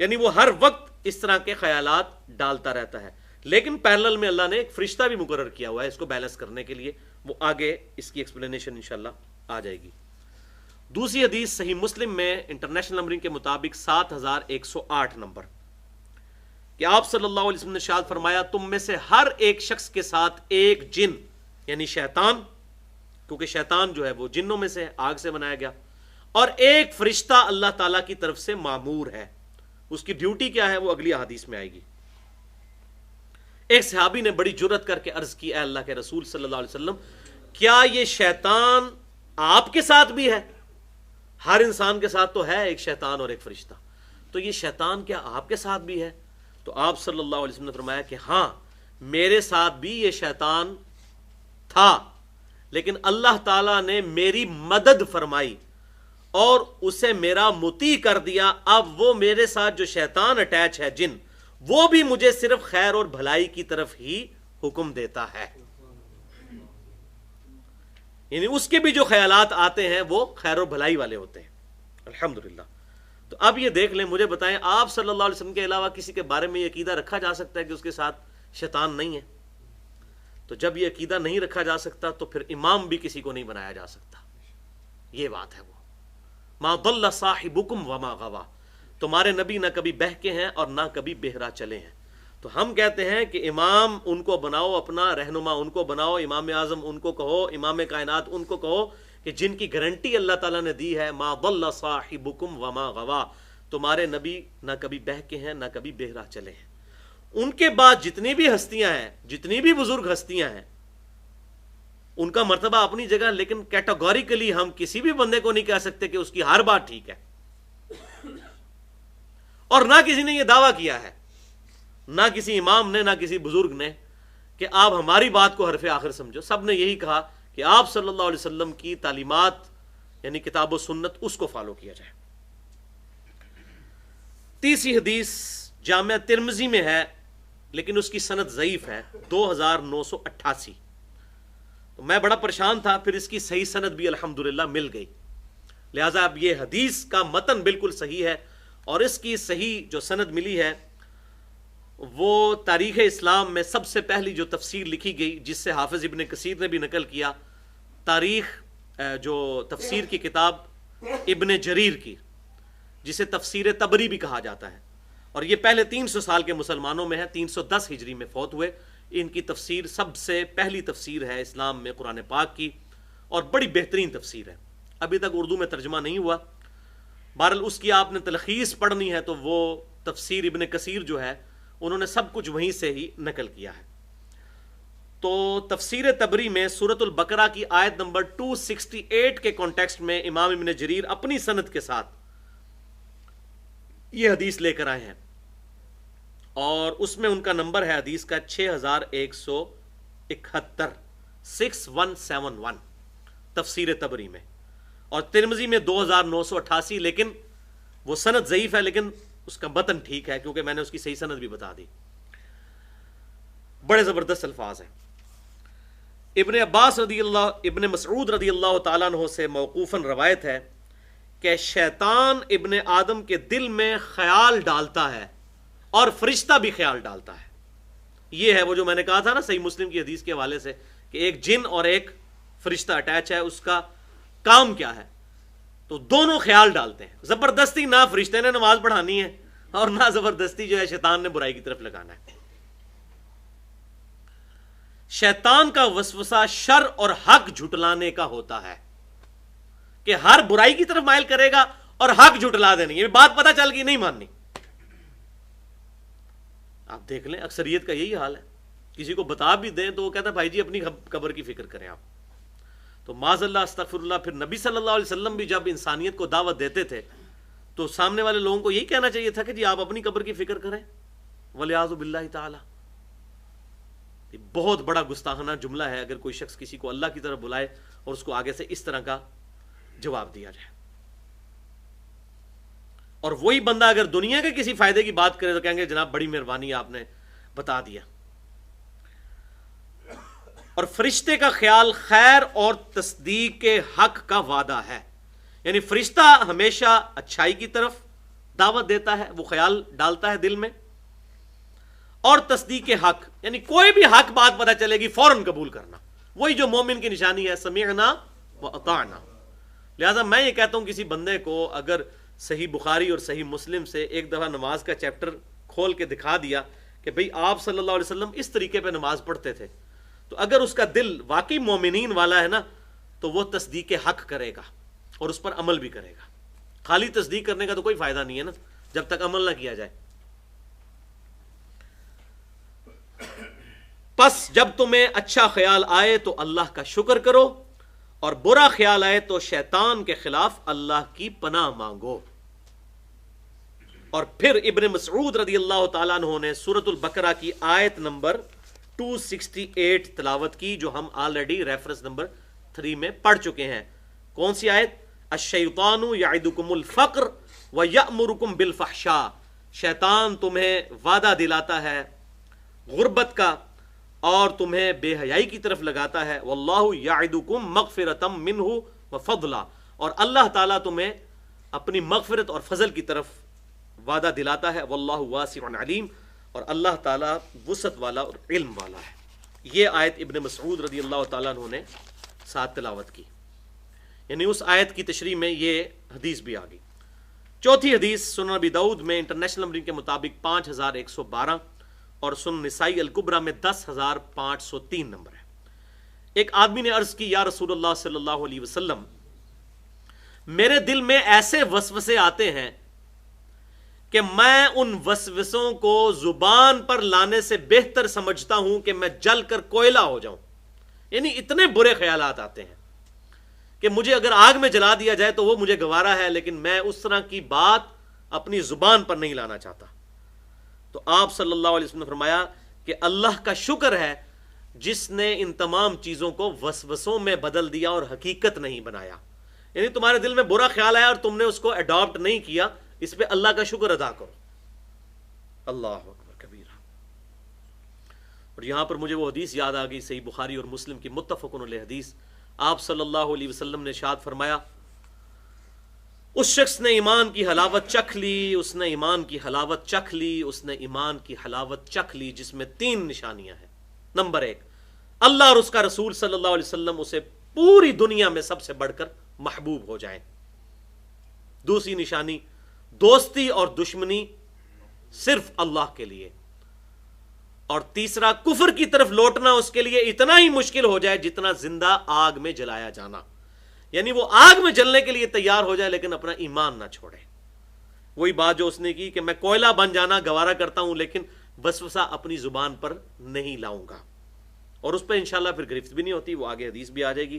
یعنی وہ ہر وقت اس طرح کے خیالات ڈالتا رہتا ہے، لیکن پیرلل میں اللہ نے ایک فرشتہ بھی مقرر کیا ہوا ہے اس کو بیلنس کرنے کے لیے، وہ آگے اس کی ایکسپلینیشن انشاءاللہ آ جائے گی۔ دوسری حدیث صحیح مسلم میں انٹرنیشنل نمبرنگ کے مطابق 7108 نمبر، کہ آپ صلی اللہ علیہ وسلم نے ارشاد فرمایا، تم میں سے ہر ایک شخص کے ساتھ ایک جن، یعنی شیطان، کیونکہ شیطان جو ہے وہ جنوں میں سے آگ سے بنایا گیا، اور ایک فرشتہ اللہ تعالیٰ کی طرف سے مامور ہے، اس کی ڈیوٹی کیا ہے وہ اگلی حدیث میں آئے گی۔ ایک صحابی نے بڑی جرت کر کے عرض کی، اے اللہ کے رسول صلی اللہ علیہ وسلم، کیا یہ شیطان آپ کے ساتھ بھی ہے؟ ہر انسان کے ساتھ تو ہے ایک شیطان اور ایک فرشتہ، تو یہ شیطان کیا آپ کے ساتھ بھی ہے؟ تو آپ صلی اللہ علیہ وسلم نے فرمایا کہ ہاں، میرے ساتھ بھی یہ شیطان تھا، لیکن اللہ تعالیٰ نے میری مدد فرمائی اور اسے میرا مطیع کر دیا، اب وہ میرے ساتھ جو شیطان اٹیچ ہے جن، وہ بھی مجھے صرف خیر اور بھلائی کی طرف ہی حکم دیتا ہے، یعنی اس کے بھی جو خیالات آتے ہیں وہ خیر و بھلائی والے ہوتے ہیں، الحمدللہ۔ تو اب یہ دیکھ لیں، مجھے بتائیں، آپ صلی اللہ علیہ وسلم کے علاوہ کسی کے بارے میں یہ عقیدہ رکھا جا سکتا ہے کہ اس کے ساتھ شیطان نہیں ہے؟ تو جب یہ عقیدہ نہیں رکھا جا سکتا تو پھر امام بھی کسی کو نہیں بنایا جا سکتا، یہ بات ہے وہ، ما ضل صاحبکم وما غوا، تمہارے نبی نہ کبھی بہکے ہیں اور نہ کبھی بہرا چلے ہیں، تو ہم کہتے ہیں کہ امام ان کو بناؤ، اپنا رہنما ان کو بناؤ، امام اعظم ان کو کہو، امام کائنات ان کو کہو، کہ جن کی گارنٹی اللہ تعالیٰ نے دی ہے، ما ضل صاحبکم وما غوا، تمہارے نبی نہ کبھی بہکے ہیں نہ کبھی بہرا چلے ہیں۔ ان کے بعد جتنی بھی ہستیاں ہیں، جتنی بھی بزرگ ہستیاں ہیں، ان کا مرتبہ اپنی جگہ، لیکن کیٹاگوریکلی ہم کسی بھی بندے کو نہیں کہہ سکتے کہ اس کی ہر بات ٹھیک ہے، اور نہ کسی نے یہ دعویٰ کیا ہے، نہ کسی امام نے، نہ کسی بزرگ نے، کہ آپ ہماری بات کو حرف آخر سمجھو۔ سب نے یہی کہا کہ آپ صلی اللہ علیہ وسلم کی تعلیمات یعنی کتاب و سنت، اس کو فالو کیا جائے۔ تیسری حدیث جامعہ ترمذی میں ہے، لیکن اس کی سند ضعیف ہے، 2988، تو میں بڑا پریشان تھا، پھر اس کی صحیح سند بھی الحمدللہ مل گئی، لہٰذا اب یہ حدیث کا متن بالکل صحیح ہے، اور اس کی صحیح جو سند ملی ہے وہ تاریخ اسلام میں سب سے پہلی جو تفسیر لکھی گئی، جس سے حافظ ابن کثیر نے بھی نقل کیا، تاریخ جو تفسیر کی کتاب ابن جریر کی، جسے تفسیر طبری بھی کہا جاتا ہے، اور یہ پہلے 300 سال کے مسلمانوں میں ہے، 310 ہجری میں فوت ہوئے۔ ان کی تفسیر سب سے پہلی تفسیر ہے اسلام میں قرآن پاک کی، اور بڑی بہترین تفسیر ہے، ابھی تک اردو میں ترجمہ نہیں ہوا، بہرحال اس کی آپ نے تلخیص پڑھنی ہے تو وہ تفسیر ابن کثیر جو ہے انہوں نے سب کچھ وہیں سے ہی نقل کیا ہے۔ تو تفسیر طبری میں سورۃ البقرہ کی آیت نمبر 268 کے کانٹیکسٹ میں امام ابن جریر اپنی سند کے ساتھ یہ حدیث لے کر آئے ہیں، اور اس میں ان کا نمبر ہے حدیث کا 6171، 6171 تفسیر طبری میں، اور ترمذی میں 2988، لیکن وہ سند ضعیف ہے لیکن اس کا متن ٹھیک ہے کیونکہ میں نے اس کی صحیح سند بھی بتا دی. بڑے زبردست الفاظ ہیں. ابن مسعود رضی اللہ تعالیٰ عنہ سے موقوفاً روایت ہے کہ شیطان ابن آدم کے دل میں خیال ڈالتا ہے اور فرشتہ بھی خیال ڈالتا ہے. یہ ہے وہ جو میں نے کہا تھا نا صحیح مسلم کی حدیث کے حوالے سے کہ ایک جن اور ایک فرشتہ اٹیچ ہے. اس کا کام کیا ہے؟ تو دونوں خیال ڈالتے ہیں. زبردستی نہ فرشتے نے نماز پڑھانی ہے اور نہ زبردستی جو ہے شیطان نے برائی کی طرف لگانا ہے. شیطان کا وسوسہ شر اور حق جھٹلانے کا ہوتا ہے کہ ہر برائی کی طرف مائل کرے گا اور حق جھٹلا دینی. یہ بات پتہ چل گئی نہیں ماننی. آپ دیکھ لیں اکثریت کا یہی حال ہے. کسی کو بتا بھی دیں تو وہ کہتا ہے بھائی جی اپنی قبر کی فکر کریں آپ. تو معاذ اللہ استغفر اللہ. پھر نبی صلی اللہ علیہ وسلم بھی جب انسانیت کو دعوت دیتے تھے تو سامنے والے لوگوں کو یہی کہنا چاہیے تھا کہ جی آپ اپنی قبر کی فکر کریں. ولیعوذ باللہ تعالی. یہ بہت بڑا گستاخانہ جملہ ہے اگر کوئی شخص کسی کو اللہ کی طرف بلائے اور اس کو آگے سے اس طرح کا جواب دیا جائے. اور وہی بندہ اگر دنیا کے کسی فائدے کی بات کرے تو کہیں گے جناب بڑی مہربانی آپ نے بتا دیا. اور فرشتے کا خیال خیر اور تصدیق کے حق کا وعدہ ہے. یعنی فرشتہ ہمیشہ اچھائی کی طرف دعوت دیتا ہے, وہ خیال ڈالتا ہے دل میں. اور تصدیق کے حق یعنی کوئی بھی حق بات پتہ چلے گی فوراً قبول کرنا. وہی جو مومن کی نشانی ہے, سمعنا و اطعنا. لہذا میں یہ کہتا ہوں کسی بندے کو اگر صحیح بخاری اور صحیح مسلم سے ایک دفعہ نماز کا چیپٹر کھول کے دکھا دیا کہ بھئی آپ صلی اللہ علیہ وسلم اس طریقے پہ نماز پڑھتے تھے, تو اگر اس کا دل واقعی مومنین والا ہے نا تو وہ تصدیق حق کرے گا اور اس پر عمل بھی کرے گا. خالی تصدیق کرنے کا تو کوئی فائدہ نہیں ہے نا جب تک عمل نہ کیا جائے. پس جب تمہیں اچھا خیال آئے تو اللہ کا شکر کرو اور برا خیال آئے تو شیطان کے خلاف اللہ کی پناہ مانگو. اور پھر ابن مسعود رضی اللہ تعالیٰ عنہ نے سورۃ البقرہ کی آیت نمبر 268 تلاوت کی جو ہم آلریڈی ریفرنس نمبر 3 میں پڑھ چکے ہیں. کون سی آیت؟ الشیطان یعدکم الفقر ویأمرکم بالفحشاء. شیطان تمہیں وعدہ دلاتا ہے غربت کا اور تمہیں بے حیائی کی طرف لگاتا ہے. واللہ یعدکم مغفرۃ منہ وفضلا. اور اللہ تعالیٰ تمہیں اپنی مغفرت اور فضل کی طرف وعدہ دلاتا ہے. واللہ واسع علیم. اور اللہ تعالیٰ وسعت والا اور علم والا ہے. یہ آیت ابن مسعود رضی اللہ تعالیٰ عنہ نے ساتھ تلاوت کی. یعنی اس آیت کی تشریح میں یہ حدیث بھی آ گئی. چوتھی حدیث سنن ابی داؤد میں انٹرنیشنل نمبرنگ کے مطابق 5112 اور سنن نسائی الکبریٰ میں 10503 نمبر ہے. ایک آدمی نے عرض کی یا رسول اللہ صلی اللہ علیہ وسلم, میرے دل میں ایسے وسوسے آتے ہیں کہ میں ان وسوسوں کو زبان پر لانے سے بہتر سمجھتا ہوں کہ میں جل کر کوئلہ ہو جاؤں. یعنی اتنے برے خیالات آتے ہیں کہ مجھے اگر آگ میں جلا دیا جائے تو وہ مجھے گوارا ہے, لیکن میں اس طرح کی بات اپنی زبان پر نہیں لانا چاہتا. تو آپ صلی اللہ علیہ وسلم نے فرمایا کہ اللہ کا شکر ہے جس نے ان تمام چیزوں کو وسوسوں میں بدل دیا اور حقیقت نہیں بنایا. یعنی تمہارے دل میں برا خیال آیا اور تم نے اس کو اڈاپٹ نہیں کیا, اس پہ اللہ کا شکر ادا کرو. اللہ اکبر کبیرہ. اور یہاں پر مجھے وہ حدیث یاد آ گئی صحیح بخاری اور مسلم کی متفق علیہ حدیث. آپ صلی اللہ علیہ وسلم نے ارشاد فرمایا اس شخص نے ایمان کی حلاوت چکھ لی, اس نے ایمان کی حلاوت چکھ لی, اس نے ایمان کی حلاوت چکھ لی, جس میں 3 نشانیاں ہیں. نمبر 1, اللہ اور اس کا رسول صلی اللہ علیہ وسلم اسے پوری دنیا میں سب سے بڑھ کر محبوب ہو جائیں. دوسری نشانی, دوستی اور دشمنی صرف اللہ کے لیے. اور تیسرا, کفر کی طرف لوٹنا اس کے لیے اتنا ہی مشکل ہو جائے جتنا زندہ آگ میں جلایا جانا. یعنی وہ آگ میں جلنے کے لیے تیار ہو جائے لیکن اپنا ایمان نہ چھوڑے. وہی بات جو اس نے کی کہ میں کوئلہ بن جانا گوارا کرتا ہوں لیکن وسوسہ اپنی زبان پر نہیں لاؤں گا. اور اس پہ انشاءاللہ پھر گرفت بھی نہیں ہوتی, وہ آگے حدیث بھی آ جائے گی.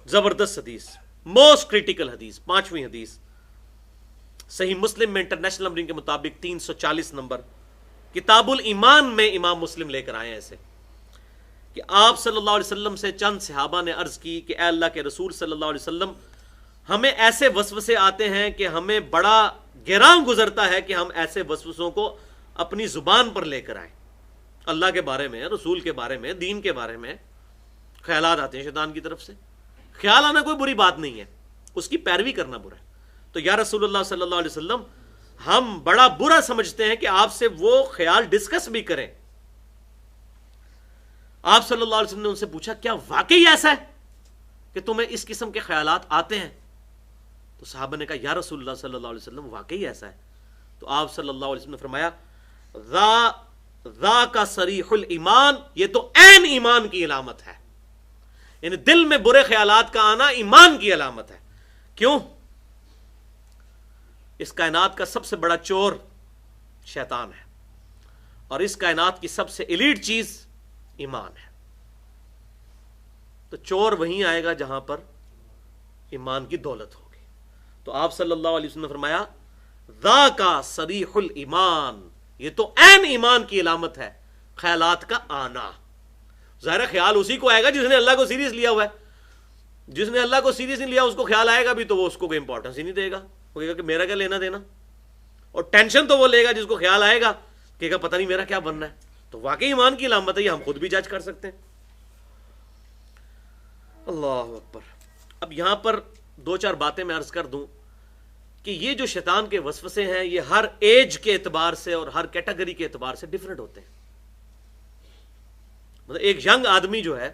زبردست حدیث, موسٹ کریٹیکل حدیث, 5ویں حدیث صحیح مسلم میں انٹرنیشنل نمبرنگ کے مطابق 340 نمبر, کتاب الایمان میں امام مسلم لے کر آئے ہیں ایسے کہ آپ صلی اللہ علیہ وسلم سے چند صحابہ نے عرض کی کہ اے اللہ کے رسول صلی اللہ علیہ وسلم, ہمیں ایسے وسوسے آتے ہیں کہ ہمیں بڑا گراں گزرتا ہے کہ ہم ایسے وسوسوں کو اپنی زبان پر لے کر آئیں. اللہ کے بارے میں، رسول کے بارے میں، دین کے بارے میں خیالات آتے ہیں شیطان کی طرف سے. خیال آنا کوئی بری بات نہیں ہے، اس کی پیروی کرنا برا ہے. تو یا رسول اللہ صلی اللہ علیہ وسلم، ہم بڑا برا سمجھتے ہیں کہ آپ سے وہ خیال ڈسکس بھی کریں. آپ صلی اللہ علیہ وسلم نے ان سے پوچھا کیا واقعی ایسا ہے کہ تمہیں اس قسم کے خیالات آتے ہیں؟ تو صحابہ نے کہا یا رسول اللہ صلی اللہ علیہ وسلم واقعی ایسا ہے. تو آپ صلی اللہ علیہ وسلم نے فرمایا ذا کا صریح الایمان، یہ تو عین ایمان کی علامت ہے. یعنی دل میں برے خیالات کا آنا ایمان کی علامت ہے. کیوں؟ اس کائنات کا سب سے بڑا چور شیطان ہے، اور اس کائنات کی سب سے ایلیٹ چیز ایمان ہے. تو چور وہیں آئے گا جہاں پر ایمان کی دولت ہوگی. تو آپ صلی اللہ علیہ وسلم نے فرمایا ذا کا صریح الایمان، یہ تو عین ایمان کی علامت ہے خیالات کا آنا. ظاہر خیال اسی کو آئے گا جس نے اللہ کو سیریس لیا ہوا ہے. جس نے اللہ کو سیریس نہیں لیا اس کو خیال آئے گا بھی تو وہ اس کو کوئی امپورٹنس ہی نہیں دے گا. وہ کہے گا کہ میرا کیا لینا دینا. اور ٹینشن تو وہ لے گا جس کو خیال آئے گا، کہے گا پتہ نہیں میرا کیا بننا ہے. تو واقعی ایمان کی علامت ہے، یہ ہم خود بھی جج کر سکتے ہیں. اللہ اکبر. اب یہاں پر دو چار باتیں میں عرض کر دوں کہ یہ جو شیطان کے وسوسے ہیں یہ ہر ایج کے اعتبار سے اور ہر کیٹیگری کے اعتبار سے ڈیفرنٹ ہوتے ہیں. مطلب ایک ینگ آدمی جو ہے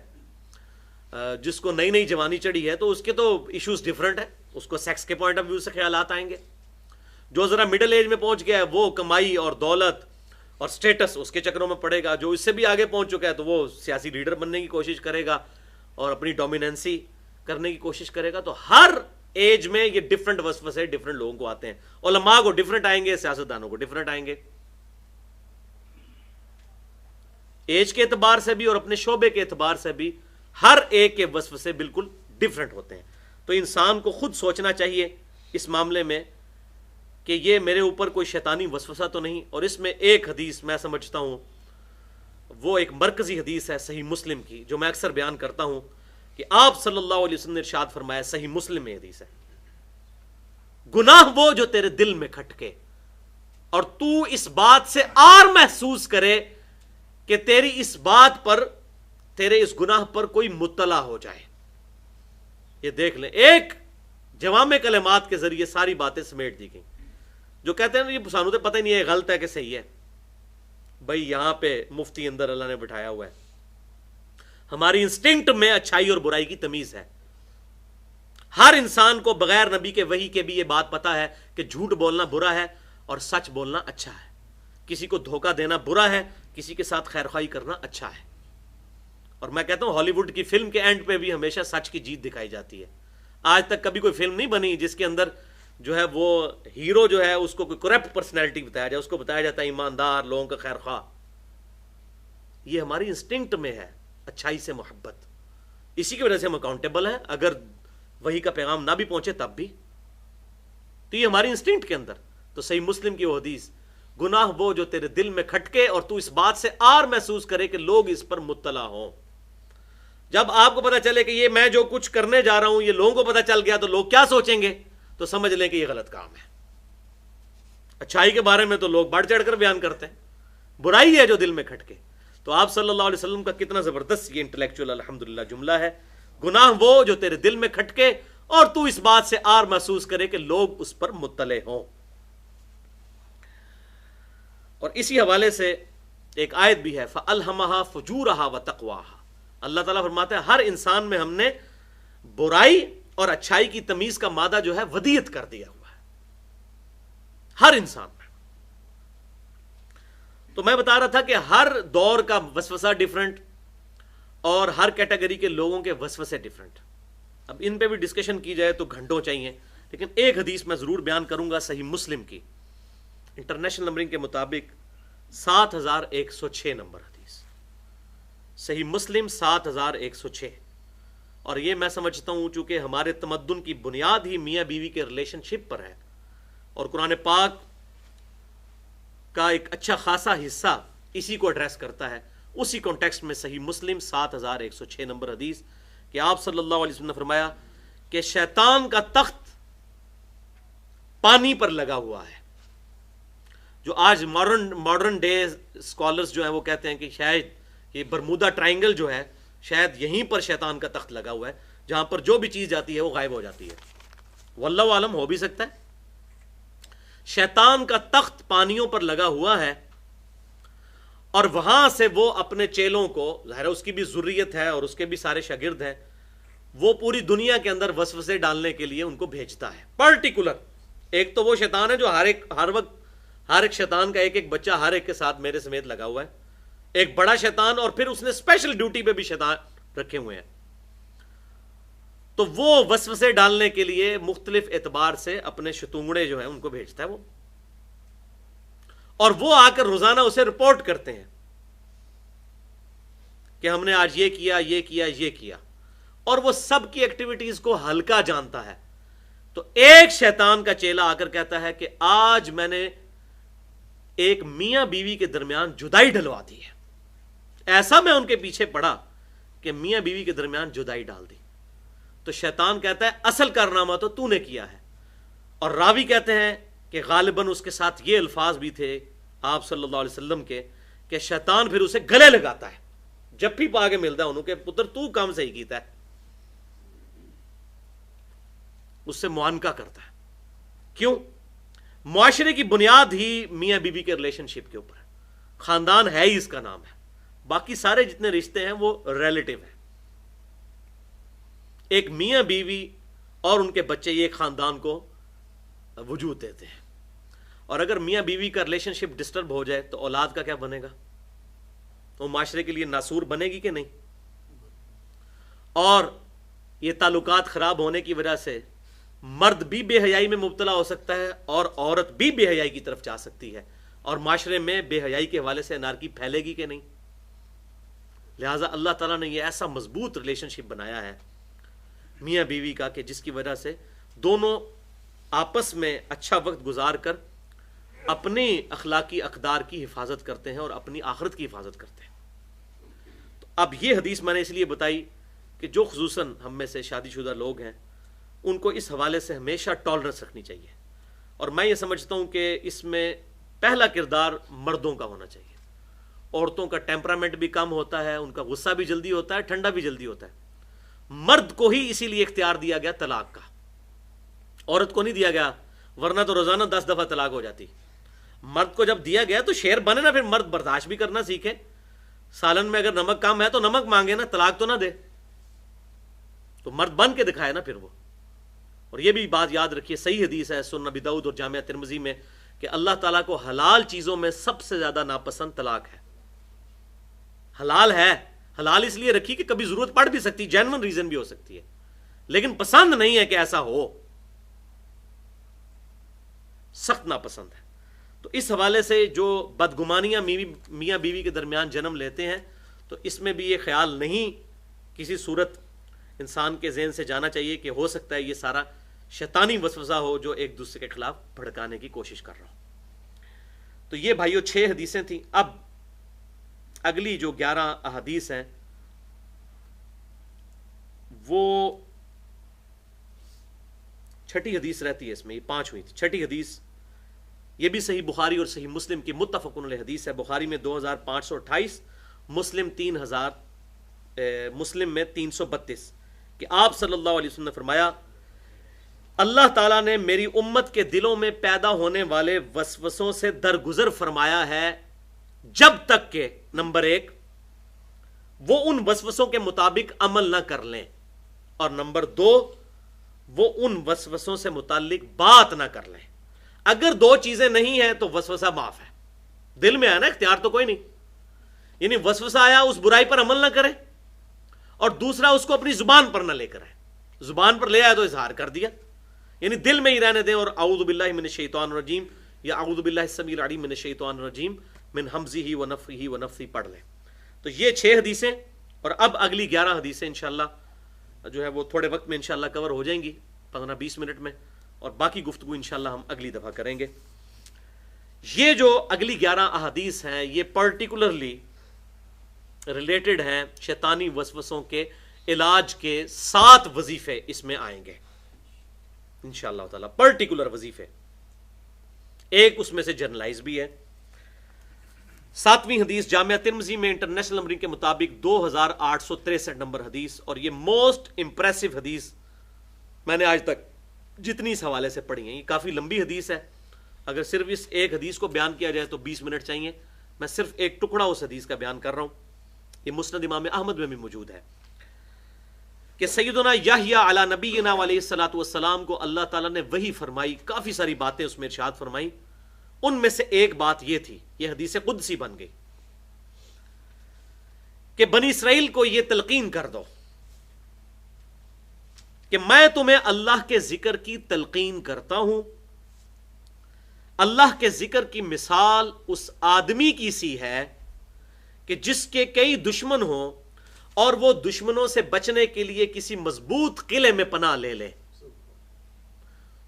جس کو نئی نئی جوانی چڑھی ہے تو اس کے تو ایشوز ڈیفرنٹ ہیں، اس کو سیکس کے پوائنٹ آف ویو سے خیالات آئیں گے. جو ذرا مڈل ایج میں پہنچ گیا ہے وہ کمائی اور دولت اور سٹیٹس اس کے چکروں میں پڑے گا. جو اس سے بھی آگے پہنچ چکا ہے تو وہ سیاسی لیڈر بننے کی کوشش کرے گا اور اپنی ڈومیننسی کرنے کی کوشش کرے گا. تو ہر ایج میں یہ ڈفرنٹ وسوسے ڈفرنٹ لوگوں کو آتے ہیں. علماء کو ڈفرنٹ آئیں گے، سیاستدانوں کو ڈفرنٹ آئیں گے. ایج کے اعتبار سے بھی اور اپنے شعبے کے اعتبار سے بھی ہر ایک کے وسوسے بالکل ڈفرنٹ ہوتے ہیں. تو انسان کو خود سوچنا چاہیے اس معاملے میں کہ یہ میرے اوپر کوئی شیطانی وسوسہ تو نہیں. اور اس میں ایک حدیث میں سمجھتا ہوں وہ ایک مرکزی حدیث ہے صحیح مسلم کی، جو میں اکثر بیان کرتا ہوں کہ آپ صلی اللہ علیہ وسلم نے ارشاد فرمایا، صحیح مسلم میں حدیث ہے، گناہ وہ جو تیرے دل میں کھٹکے اور تو اس بات سے آر محسوس کرے کہ تیری اس بات پر، تیرے اس گناہ پر کوئی مطلع ہو جائے. یہ دیکھ لیں، ایک جوامع کلمات کے ذریعے ساری باتیں سمیٹ دی گئیں. جو کہتے ہیں یہ سانو تو پتہ ہی نہیں ہے غلط ہے کہ صحیح ہے. بھائی یہاں پہ مفتی اندر اللہ نے بٹھایا ہوا ہے. ہماری انسٹنکٹ میں اچھائی اور برائی کی تمیز ہے. ہر انسان کو بغیر نبی کے وحی کے بھی یہ بات پتا ہے کہ جھوٹ بولنا برا ہے اور سچ بولنا اچھا ہے. کسی کو دھوکہ دینا برا ہے، کسی کے ساتھ خیر خواہی کرنا اچھا ہے. اور میں کہتا ہوں ہالی ووڈ کی فلم کے اینڈ پہ بھی ہمیشہ سچ کی جیت دکھائی جاتی ہے. آج تک کبھی کوئی فلم نہیں بنی جس کے اندر جو ہے وہ ہیرو جو ہے اس کو کوئی کرپٹ پرسنالٹی بتایا جائے، اس کو بتایا جاتا ہے ایماندار، لوگوں کا خیر خواہ. یہ ہماری انسٹنکٹ میں ہے، اچھائی سے محبت. اسی کی وجہ سے ہم اکاؤنٹیبل ہیں، اگر وہی کا پیغام نہ بھی پہنچے تب بھی. تو یہ ہماری انسٹنکٹ کے اندر. تو صحیح مسلم کی وہ حدیث، گناہ وہ جو تیرے دل میں کھٹکے اور تو اس بات سے آر محسوس کرے کہ لوگ اس پر مطلع ہوں. جب آپ کو پتا چلے کہ یہ میں جو کچھ کرنے جا رہا ہوں یہ لوگوں کو پتا چل گیا تو لوگ کیا سوچیں گے، تو سمجھ لیں کہ یہ غلط کام ہے. اچھائی کے بارے میں تو لوگ بڑھ چڑھ کر بیان کرتے ہیں، برائی ہے جو دل میں کھٹکے. تو آپ صلی اللہ علیہ وسلم کا کتنا زبردست یہ انٹلیکچوئل الحمدللہ جملہ ہے، گناہ وہ جو تیرے دل میں کھٹکے اور تو اس بات سے آر محسوس کرے کہ لوگ اس پر مطلع ہوں. اور اسی حوالے سے ایک آیت بھی ہے، فَأَلْهَمَهَا فُجُورَهَا وَتَقْوَاهَا. اللہ تعالیٰ فرماتا ہے ہر انسان میں ہم نے برائی اور اچھائی کی تمیز کا مادہ جو ہے ودیت کر دیا ہوا ہے، ہر انسان میں. تو میں بتا رہا تھا کہ ہر دور کا وسوسہ ڈیفرنٹ اور ہر کیٹیگری کے لوگوں کے وسوسے ڈیفرنٹ. اب ان پہ بھی ڈسکشن کی جائے تو گھنٹوں چاہیے، لیکن ایک حدیث میں ضرور بیان کروں گا صحیح مسلم کی، انٹرنیشنل نمبرنگ کے مطابق 7106 نمبر حدیث، صحیح مسلم 7106. اور یہ میں سمجھتا ہوں چونکہ ہمارے تمدن کی بنیاد ہی میاں بیوی کے ریلیشن شپ پر ہے اور قرآن پاک کا ایک اچھا خاصا حصہ اسی کو ایڈریس کرتا ہے، اسی کانٹیکسٹ میں صحیح مسلم 7106 نمبر حدیث کہ آپ صلی اللہ علیہ وسلم نے فرمایا کہ شیطان کا تخت پانی پر لگا ہوا ہے. جو آج ماڈرن ڈے اسکالرس جو ہیں وہ کہتے ہیں کہ شاید یہ برمودا ٹرائنگل جو ہے شاید یہیں پر شیطان کا تخت لگا ہوا ہے, جہاں پر جو بھی چیز جاتی ہے وہ غائب ہو جاتی ہے. واللہ عالم, ہو بھی سکتا ہے. شیطان کا تخت پانیوں پر لگا ہوا ہے اور وہاں سے وہ اپنے چیلوں کو, ظاہر اس کی بھی ذریت ہے اور اس کے بھی سارے شاگرد ہیں, وہ پوری دنیا کے اندر وسوسے ڈالنے کے لیے ان کو بھیجتا ہے. پرٹیکولر ایک تو وہ شیطان ہے جو ہر وقت ہر ایک شیطان کا ایک ایک بچہ ہر ایک کے ساتھ میرے سمیت لگا ہوا ہے, ایک بڑا شیطان, اور پھر اس نے اسپیشل ڈیوٹی پہ بھی شیطان رکھے ہوئے ہیں. تو وہ وسوسے ڈالنے کے لیے مختلف اعتبار سے اپنے شتونگڑے جو ہیں ان کو بھیجتا ہے وہ, اور وہ آ کر روزانہ اسے رپورٹ کرتے ہیں کہ ہم نے آج یہ کیا یہ کیا یہ کیا, اور وہ سب کی ایکٹیویٹیز کو ہلکا جانتا ہے. تو ایک شیطان کا چیلا آ کر کہتا ہے کہ آج میں نے ایک میاں بیوی کے درمیان جدائی ڈلوا دی ہے. ایسا میں ان کے پیچھے پڑا کہ میاں بیوی کے درمیان جدائی ڈال دی. تو شیطان کہتا ہے اصل کارنامہ تو تو نے کیا ہے. اور راوی کہتے ہیں کہ غالباً اس کے ساتھ یہ الفاظ بھی تھے آپ صلی اللہ علیہ وسلم کے کہ شیطان پھر اسے گلے لگاتا ہے جب بھی پا کے ملتا ہے انہوں کہ پتر تو کام صحیح کیتا ہے, اس سے معانقہ کرتا ہے. کیوں؟ معاشرے کی بنیاد ہی میاں بیوی کے ریلیشن شپ کے اوپر ہے. خاندان ہے ہی اس کا نام ہے, باقی سارے جتنے رشتے ہیں وہ ریلیٹو ہیں. ایک میاں بیوی اور ان کے بچے یہ ایک خاندان کو وجود دیتے ہیں, اور اگر میاں بیوی کا ریلیشن شپ ڈسٹرب ہو جائے تو اولاد کا کیا بنے گا؟ وہ معاشرے کے لیے ناسور بنے گی کہ نہیں؟ اور یہ تعلقات خراب ہونے کی وجہ سے مرد بھی بے حیائی میں مبتلا ہو سکتا ہے اور عورت بھی بے حیائی کی طرف جا سکتی ہے, اور معاشرے میں بے حیائی کے حوالے سے انارکی پھیلے گی کہ نہیں؟ لہٰذا اللہ تعالیٰ نے یہ ایسا مضبوط ریلیشن شپ بنایا ہے میاں بیوی کا کہ جس کی وجہ سے دونوں آپس میں اچھا وقت گزار کر اپنی اخلاقی اقدار کی حفاظت کرتے ہیں اور اپنی آخرت کی حفاظت کرتے ہیں. تو اب یہ حدیث میں نے اس لیے بتائی کہ جو خصوصاً ہم میں سے شادی شدہ لوگ ہیں ان کو اس حوالے سے ہمیشہ ٹالرنس رکھنی چاہیے, اور میں یہ سمجھتا ہوں کہ اس میں پہلا کردار مردوں کا ہونا چاہیے. عورتوں کا ٹیمپرامنٹ بھی کم ہوتا ہے, ان کا غصہ بھی جلدی ہوتا ہے, ٹھنڈا بھی جلدی ہوتا ہے. مرد کو ہی اسی لیے اختیار دیا گیا طلاق کا, عورت کو نہیں دیا گیا, ورنہ تو روزانہ 10 دفعہ طلاق ہو جاتی. مرد کو جب دیا گیا تو شیر بنے نا, پھر مرد برداشت بھی کرنا سیکھے. سالن میں اگر نمک کم ہے تو نمک مانگے نا, طلاق تو نہ دے. تو مرد بن کے دکھائے نا پھر وہ. اور یہ بھی بات یاد رکھیے, صحیح حدیث ہے سنن ابی داؤد اور جامعہ ترمذی میں کہ اللہ تعالیٰ کو حلال چیزوں میں سب سے زیادہ ناپسند طلاق ہے. حلال ہے, حلال اس لیے رکھی کہ کبھی ضرورت پڑ بھی سکتی, جینون ریزن بھی ہو سکتی ہے, لیکن پسند نہیں ہے کہ ایسا ہو, سخت ناپسند ہے. تو اس حوالے سے جو بدگمانیاں میاں بیوی کے درمیان جنم لیتے ہیں تو اس میں بھی یہ خیال نہیں کسی صورت انسان کے ذہن سے جانا چاہیے کہ ہو سکتا ہے یہ سارا شیطانی وسوسہ ہو جو ایک دوسرے کے خلاف بھڑکانے کی کوشش کر رہا ہو. تو یہ بھائیو 6 حدیثیں تھیں. اب اگلی جو 11 احادیث ہیں وہ چھٹی حدیث رہتی ہے, اس میں یہ 5 ہوئی تھی. چھٹی حدیث یہ بھی صحیح بخاری اور صحیح مسلم کی متفقن علیہ حدیث ہے. بخاری میں 2528, مسلم 3000, مسلم میں 332 کہ آپ صلی اللہ علیہ وسلم نے فرمایا اللہ تعالیٰ نے میری امت کے دلوں میں پیدا ہونے والے وسوسوں سے درگزر فرمایا ہے جب تک کہ نمبر 1 وہ ان وسوسوں کے مطابق عمل نہ کر لیں, اور نمبر 2 وہ ان وسوسوں سے متعلق بات نہ کر لیں. اگر 2 چیزیں نہیں ہیں تو وسوسہ معاف ہے. دل میں آیا نا, اختیار تو کوئی نہیں, یعنی وسوسہ آیا اس برائی پر عمل نہ کرے, اور دوسرا اس کو اپنی زبان پر نہ لے کر آئے. زبان پر لے آیا تو اظہار کر دیا, یعنی دل میں ہی رہنے دیں, اور اعوذ باللہ من الشیطان الرجیم یا اعوذ باللہ السمیع العلیم من الشیطان الرجیم من ہمزہ ونفخہ ونفثہ پڑھ لیں. تو یہ 6 حدیثیں, اور اب اگلی 11 حدیثیں انشاءاللہ جو ہے وہ تھوڑے وقت میں انشاءاللہ کور ہو جائیں گی, 15-20 منٹ میں, اور باقی گفتگو انشاءاللہ ہم اگلی دفعہ کریں گے. یہ جو اگلی 11 احادیث ہیں یہ پرٹیکولرلی ریلیٹڈ ہیں شیطانی وسوسوں کے علاج کے 7 وظیفے اس میں آئیں گے انشاءاللہ تعالی, پرٹیکولر وظیفے. ایک اس میں سے جرنلائز بھی ہے۔ 7ویں حدیث جامعہ ترمذی میں انٹرنیشنل نمبرنگ کے مطابق 2863 نمبر حدیث، اور یہ موسٹ امپریسو حدیث میں نے آج تک جتنی اس حوالے سے پڑھی ہیں۔ یہ کافی لمبی حدیث ہے، اگر صرف اس ایک حدیث کو بیان کیا جائے تو 20 منٹ چاہیے، میں صرف ایک ٹکڑا اس حدیث کا بیان کر رہا ہوں۔ یہ مسند امام احمد میں بھی موجود ہے کہ سیدنا یحییٰ علی نبینا علیہ الصلوۃ والسلام کو اللہ تعالیٰ نے وحی فرمائی، کافی ساری باتیں اس میں ارشاد فرمائی، ان میں سے ایک بات یہ تھی، یہ حدیث قدسی بن گئی کہ بنی اسرائیل کو یہ تلقین کر دو کہ میں تمہیں اللہ کے ذکر کی تلقین کرتا ہوں۔ اللہ کے ذکر کی مثال اس آدمی کی سی ہے کہ جس کے کئی دشمن ہوں اور وہ دشمنوں سے بچنے کے لیے کسی مضبوط قلعے میں پناہ لے لے،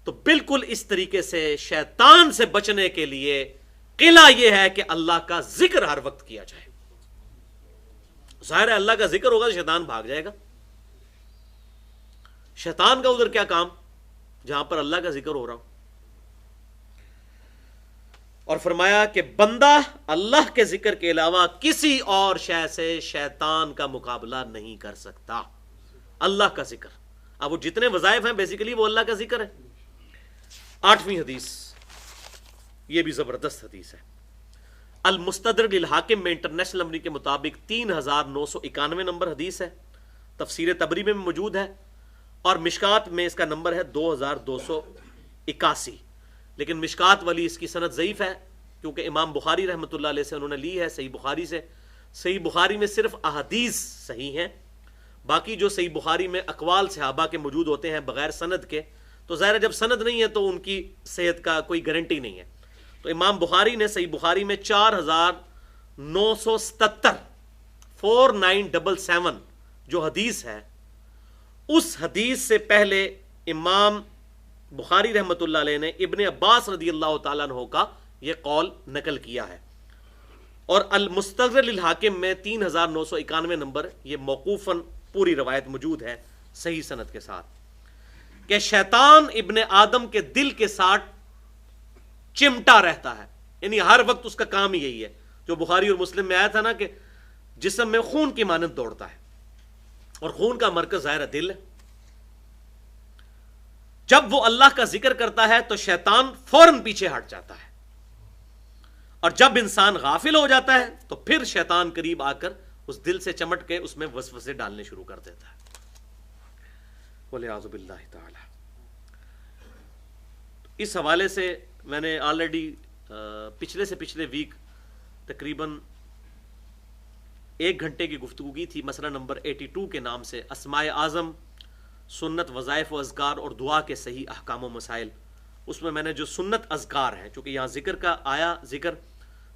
تو بالکل اس طریقے سے شیطان سے بچنے کے لیے قلعہ یہ ہے کہ اللہ کا ذکر ہر وقت کیا جائے۔ ظاہر ہے اللہ کا ذکر ہوگا تو شیطان بھاگ جائے گا، شیطان کا ادھر کیا کام جہاں پر اللہ کا ذکر ہو رہا ہو۔ اور فرمایا کہ بندہ اللہ کے ذکر کے علاوہ کسی اور شے سے شیطان کا مقابلہ نہیں کر سکتا، اللہ کا ذکر۔ اب وہ جتنے وظائف ہیں بیسیکلی وہ اللہ کا ذکر ہے۔ 8ویں حدیث، یہ بھی زبردست حدیث ہے، المستدرک للحاکم میں انٹرنیشنل نمبر کے مطابق 3991 نمبر حدیث ہے، تفسیر تبری میں موجود ہے، اور مشکات میں اس کا نمبر ہے 2281، لیکن مشکات والی اس کی سند ضعیف ہے کیونکہ امام بخاری رحمۃ اللہ علیہ سے انہوں نے لی ہے صحیح بخاری سے۔ صحیح بخاری میں صرف احادیث صحیح ہیں، باقی جو صحیح بخاری میں اقوال صحابہ کے موجود ہوتے ہیں بغیر سند کے، تو ظاہر جب سند نہیں ہے تو ان کی صحت کا کوئی گارنٹی نہیں ہے۔ تو امام بخاری نے صحیح بخاری میں 4977 4977 جو حدیث ہے، اس حدیث سے پہلے امام بخاری رحمۃ اللہ علیہ نے ابن عباس رضی اللہ تعالیٰ عنہ کا یہ قول نقل کیا ہے، اور المستدرک للحاکم میں 3991 نمبر یہ موقوفاً پوری روایت موجود ہے صحیح سند کے ساتھ، کہ شیطان ابن آدم کے دل کے ساتھ چمٹا رہتا ہے، یعنی ہر وقت اس کا کام ہی یہی ہے، جو بخاری اور مسلم میں آیا تھا نا کہ جسم میں خون کی مانند دوڑتا ہے، اور خون کا مرکز ظاہر دل ہے۔ جب وہ اللہ کا ذکر کرتا ہے تو شیطان فوراً پیچھے ہٹ جاتا ہے، اور جب انسان غافل ہو جاتا ہے تو پھر شیطان قریب آ کر اس دل سے چمٹ کے اس میں وسوسے ڈالنے شروع کر دیتا ہے، والعیاذ باللہ تعالی۔ اس حوالے سے میں نے آلریڈی پچھلے سے پچھلے ویک تقریباً 1 گھنٹے کی گفتگو کی تھی، مسئلہ نمبر 82 کے نام سے، اسماء اعظم، سنت، وظائف و اذکار اور دعا کے صحیح احکام و مسائل۔ اس میں نے جو سنت اذکار ہیں، چونکہ یہاں ذکر کا آیا ذکر،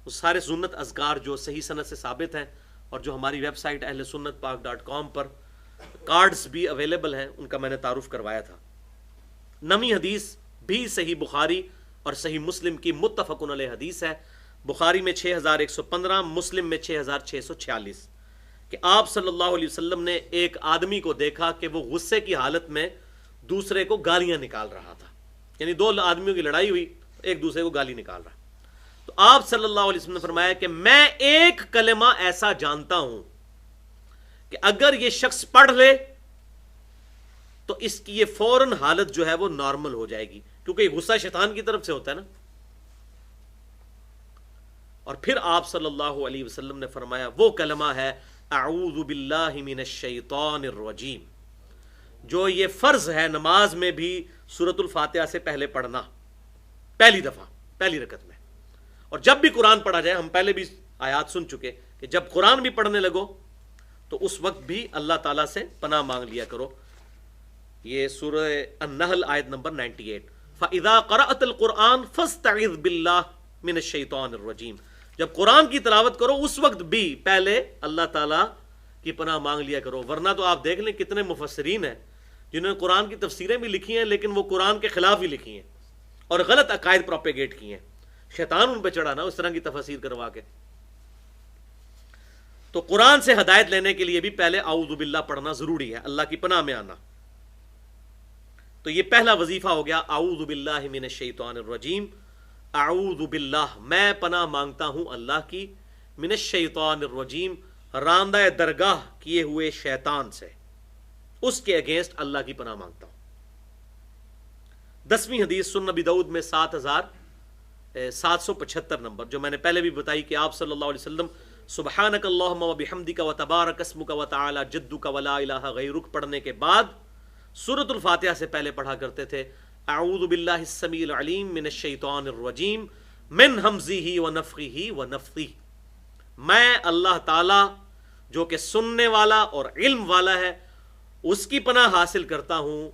وہ سارے سنت اذکار جو صحیح سند سے ثابت ہیں اور جو ہماری ویب سائٹ اہل سنت پاک .com پر کارڈز بھی اویلیبل ہیں، ان کا میں نے تعارف کروایا تھا۔ 9ویں حدیث بھی صحیح بخاری اور صحیح مسلم کی متفقن علیہ حدیث ہے، بخاری میں 6115، مسلم میں 6646، کہ آپ صلی اللہ علیہ وسلم نے ایک آدمی کو دیکھا کہ وہ غصے کی حالت میں دوسرے کو گالیاں نکال رہا تھا، یعنی 2 آدمیوں کی لڑائی ہوئی، ایک دوسرے کو گالی نکال رہا، تو آپ صلی اللہ علیہ وسلم نے فرمایا کہ میں ایک کلمہ ایسا جانتا ہوں کہ اگر یہ شخص پڑھ لے تو اس کی یہ فوراً حالت جو ہے وہ نارمل ہو جائے گی، کیونکہ یہ غصہ شیطان کی طرف سے ہوتا ہے نا۔ اور پھر آپ صلی اللہ علیہ وسلم نے فرمایا وہ کلمہ ہے اعوذ باللہ من الشیطان الرجیم، جو یہ فرض ہے نماز میں بھی سورۃ الفاتحہ سے پہلے پڑھنا، پہلی دفعہ پہلی رکعت میں، اور جب بھی قرآن پڑھا جائے، ہم پہلے بھی آیات سن چکے کہ جب قرآن بھی پڑھنے لگو تو اس وقت بھی اللہ تعالیٰ سے پناہ مانگ لیا کرو۔ یہ سورہ النحل آیت نمبر 98، فَإِذَا قَرَأْتَ الْقُرْآنَ فَاسْتَعِذْ بِاللَّهِ مِنَ الشَّيْطَانِ الرَّجِيمِ، جب قرآن کی تلاوت کرو اس وقت بھی پہلے اللہ تعالیٰ کی پناہ مانگ لیا کرو، ورنہ تو آپ دیکھ لیں کتنے مفسرین ہیں جنہوں نے قرآن کی تفسیریں بھی لکھی ہیں لیکن وہ قرآن کے خلاف ہی لکھی ہیں اور غلط عقائد پروپیگیٹ کی ہیں، شیطان ان پہ چڑھا نا اس طرح کی تفسیر کروا کے۔ تو قرآن سے ہدایت لینے کے لیے بھی پہلے اعوذ باللہ پڑھنا ضروری ہے، اللہ کی پناہ میں آنا۔ تو یہ پہلا وظیفہ ہو گیا اعوذ باللہ من الشیطان الرجیم، اعوذ باللہ میں پناہ مانگتا ہوں اللہ کی، من الشیطان الرجیم راندہ درگاہ کیے ہوئے شیطان سے، اس کے اگینسٹ اللہ کی پناہ مانگتا ہوں۔ 10ویں حدیث سنن نبی داؤد میں 7775 نمبر، جو میں نے پہلے بھی بتائی کہ آپ صلی اللہ علیہ وسلم سبحانک اللہم و بحمدک و تبارک اسمک و تعالی جدک و لا الہ غیرک پڑھنے کے بعد سورۃ الفاتحہ سے پہلے پڑھا کرتے تھے اعوذ باللہ السمیع العلیم من الشیطان الرجیم من ہمزہ و نفخہ و نفثہ، میں اللہ تعالی جو کہ سننے والا اور علم والا ہے اس کی پناہ حاصل کرتا ہوں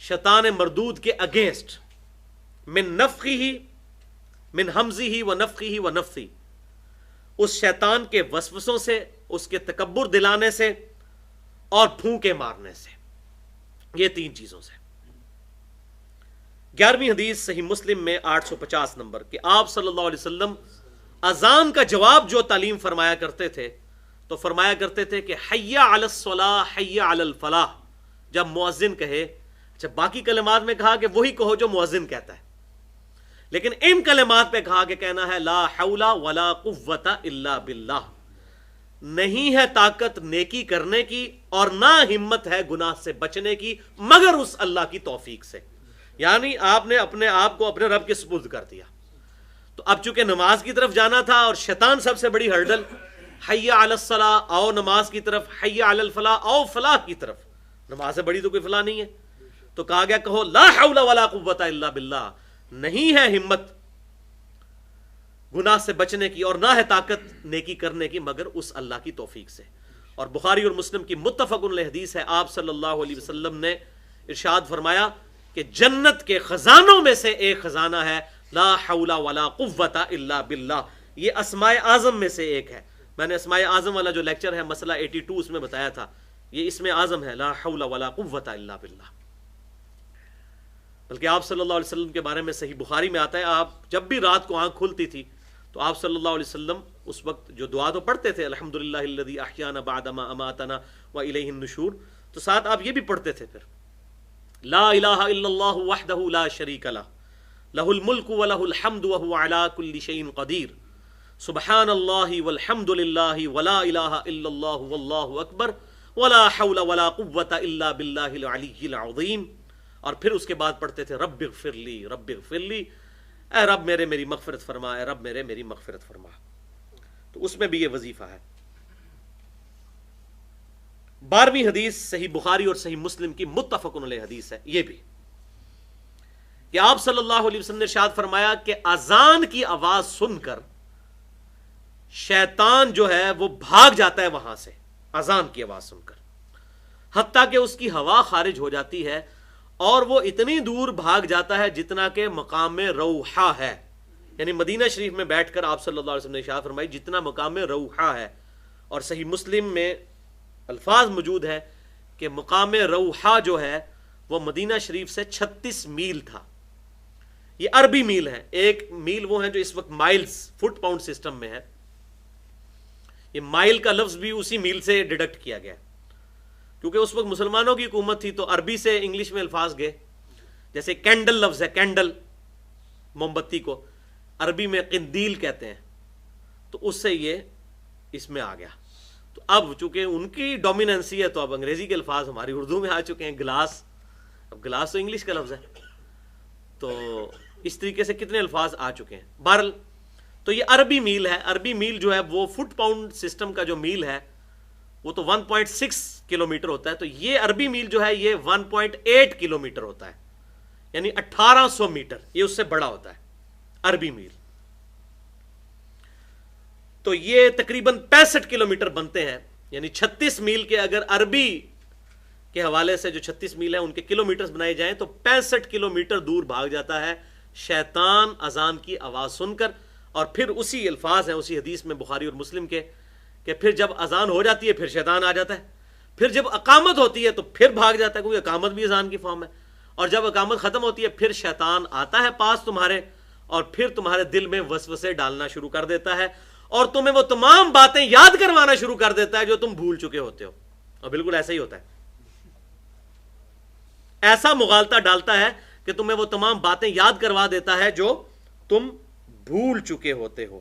شیطان مردود کے اگینسٹ، من نفخہ من ہمزہ و نفخہ و نفثہ، اس شیطان کے وسوسوں سے، اس کے تکبر دلانے سے اور پھونکے مارنے سے، یہ 3 چیزوں سے۔ 11ویں حدیث صحیح مسلم میں 850 نمبر کہ آپ صلی اللہ علیہ وسلم اذان کا جواب جو تعلیم فرمایا کرتے تھے تو فرمایا کرتے تھے کہ حی علی الصلاح حی علی الفلاح، جب مؤذن کہے، اچھا باقی کلمات میں کہا کہ وہی کہو جو مؤذن کہتا ہے، لیکن ان کلمات پہ کہا کہ کہنا ہے لا حول ولا قوت الا باللہ، نہیں ہے طاقت نیکی کرنے کی اور نہ ہمت ہے گناہ سے بچنے کی مگر اس اللہ کی توفیق سے، یعنی آپ نے اپنے آپ کو اپنے رب کے سپرد کر دیا۔ تو اب چونکہ نماز کی طرف جانا تھا اور شیطان سب سے بڑی ہرڈل، حی علی الصلاح آؤ نماز کی طرف، حی علی الفلاح آؤ فلاح کی طرف، نماز سے بڑی تو کوئی فلاح نہیں ہے، تو کہا گیا کہو لا حول ولا قوت الا باللہ، نہیں ہے ہمت گناہ سے بچنے کی اور نہ ہے طاقت نیکی کرنے کی مگر اس اللہ کی توفیق سے۔ اور بخاری اور مسلم کی متفق علیہ حدیث ہے، آپ صلی اللہ علیہ وسلم نے ارشاد فرمایا کہ جنت کے خزانوں میں سے ایک خزانہ ہے لا حول ولا قوت الا باللہ، یہ اسماء اعظم میں سے ایک ہے۔ میں نے اسماء اعظم والا جو لیکچر ہے مسئلہ 82 اس میں بتایا تھا، یہ اسم اعظم ہے لا حول ولا قوت الا باللہ۔ بلکہ آپ صلی اللہ علیہ وسلم کے بارے میں صحیح بخاری میں آتا ہے، آپ جب بھی رات کو آنکھ کھلتی تھی تو آپ صلی اللہ علیہ وسلم اس وقت جو دعا تو پڑھتے تھے الحمدللہ الذی احیانا بعد ما اماتنا والیہ النشور، تو ساتھ آپ یہ بھی پڑھتے تھے پھر لا الہ الا اللہ وحدہ لا شریک لہ لہ الملک ولہ الحمد وہو علی کل شیء قدیر سبحان اللہ والحمد للہ ولا الہ الا اللہ واللہ اکبر ولا حول ولا قوت الا باللہ العلی العظیم، اور پھر اس کے بعد پڑھتے تھے رب اغفر لی رب اغفر لی، اے رب میرے میری مغفرت فرما، اے رب میرے میری مغفرت فرما۔ تو اس میں بھی یہ وظیفہ ہے۔ 12ویں حدیث صحیح بخاری اور صحیح مسلم کی متفق علیہ حدیث ہے، یہ بھی کہ آپ صلی اللہ علیہ وسلم نے ارشاد فرمایا کہ اذان کی آواز سن کر شیطان جو ہے وہ بھاگ جاتا ہے وہاں سے، اذان کی آواز سن کر، حتیٰ کہ اس کی ہوا خارج ہو جاتی ہے اور وہ اتنی دور بھاگ جاتا ہے جتنا کہ مقام روحہ ہے، یعنی مدینہ شریف میں بیٹھ کر آپ صلی اللہ علیہ وسلم نے ارشاد فرمائی جتنا مقام روحہ ہے۔ اور صحیح مسلم میں الفاظ موجود ہے کہ مقام روحہ جو ہے وہ مدینہ شریف سے 36 میل تھا، یہ عربی میل ہے، ایک میل وہ ہیں جو اس وقت مائلز فٹ پاؤنڈ سسٹم میں ہے، یہ مائل کا لفظ بھی اسی میل سے ڈیڈکٹ کیا گیا کیونکہ اس وقت مسلمانوں کی حکومت تھی تو عربی سے انگلش میں الفاظ گئے، جیسے کینڈل لفظ ہے، کینڈل موم بتی کو عربی میں قندیل کہتے ہیں، تو اس سے یہ اس میں آ گیا۔ تو اب چونکہ ان کی ڈومیننسی ہے تو اب انگریزی کے الفاظ ہماری اردو میں آ چکے ہیں، گلاس، اب گلاس تو انگلش کا لفظ ہے، تو اس طریقے سے کتنے الفاظ آ چکے ہیں۔ بہرحال تو یہ عربی میل ہے، عربی میل جو ہے وہ فٹ پاؤنڈ سسٹم کا جو میل ہے وہ تو 1.6 کلومیٹر ہوتا ہے، تو یہ عربی میل جو ہے یہ 1.8 کلومیٹر ہوتا ہے، یعنی 1800 میٹر، یہ اس سے بڑا ہوتا ہے عربی میل۔ تو یہ تقریباً 65 کلومیٹر بنتے ہیں، یعنی 36 میل کے اگر عربی کے حوالے سے جو 36 میل ہیں ان کے کلومیٹرز بنائے جائیں تو 65 کلومیٹر دور بھاگ جاتا ہے شیطان اذان کی آواز سن کر۔ اور پھر اسی الفاظ ہیں اسی حدیث میں بخاری اور مسلم کے کہ پھر جب اذان ہو جاتی ہے پھر شیطان آ جاتا ہے، پھر جب اقامت ہوتی ہے تو پھر بھاگ جاتا ہے، کیونکہ اقامت بھی اذان کی فارم ہے، اور جب اقامت ختم ہوتی ہے پھر شیطان آتا ہے پاس تمہارے اور پھر تمہارے دل میں وسوسے ڈالنا شروع کر دیتا ہے اور تمہیں وہ تمام باتیں یاد کروانا شروع کر دیتا ہے جو تم بھول چکے ہوتے ہو، اور بالکل ایسا ہی ہوتا ہے، ایسا مغالطہ ڈالتا ہے کہ تمہیں وہ تمام باتیں یاد کروا دیتا ہے جو تم بھول چکے ہوتے ہو،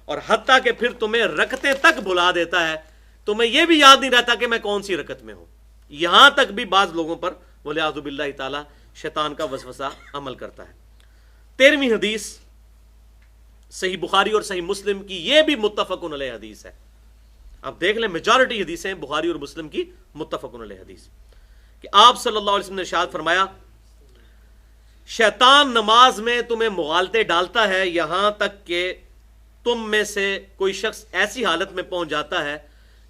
اور حتیٰ کہ پھر تمہیں رکعتیں تک بھلا دیتا ہے، تمہیں یہ بھی یاد نہیں رہتا کہ میں کون سی رکعت میں ہوں۔ یہاں تک بھی بعض لوگوں پر ولیعوذ باللہ تعالی شیطان کا وسوسہ عمل کرتا ہے۔ 13ویں حدیث صحیح بخاری اور صحیح مسلم کی، یہ بھی متفق علیہ حدیث ہے۔ اب دیکھ لیں میجارٹی حدیثیں بخاری اور مسلم کی متفق علیہ حدیث، کہ آپ صلی اللہ علیہ وسلم نے ارشاد فرمایا شیطان نماز میں تمہیں مغالطے ڈالتا ہے یہاں تک کہ تم میں سے کوئی شخص ایسی حالت میں پہنچ جاتا ہے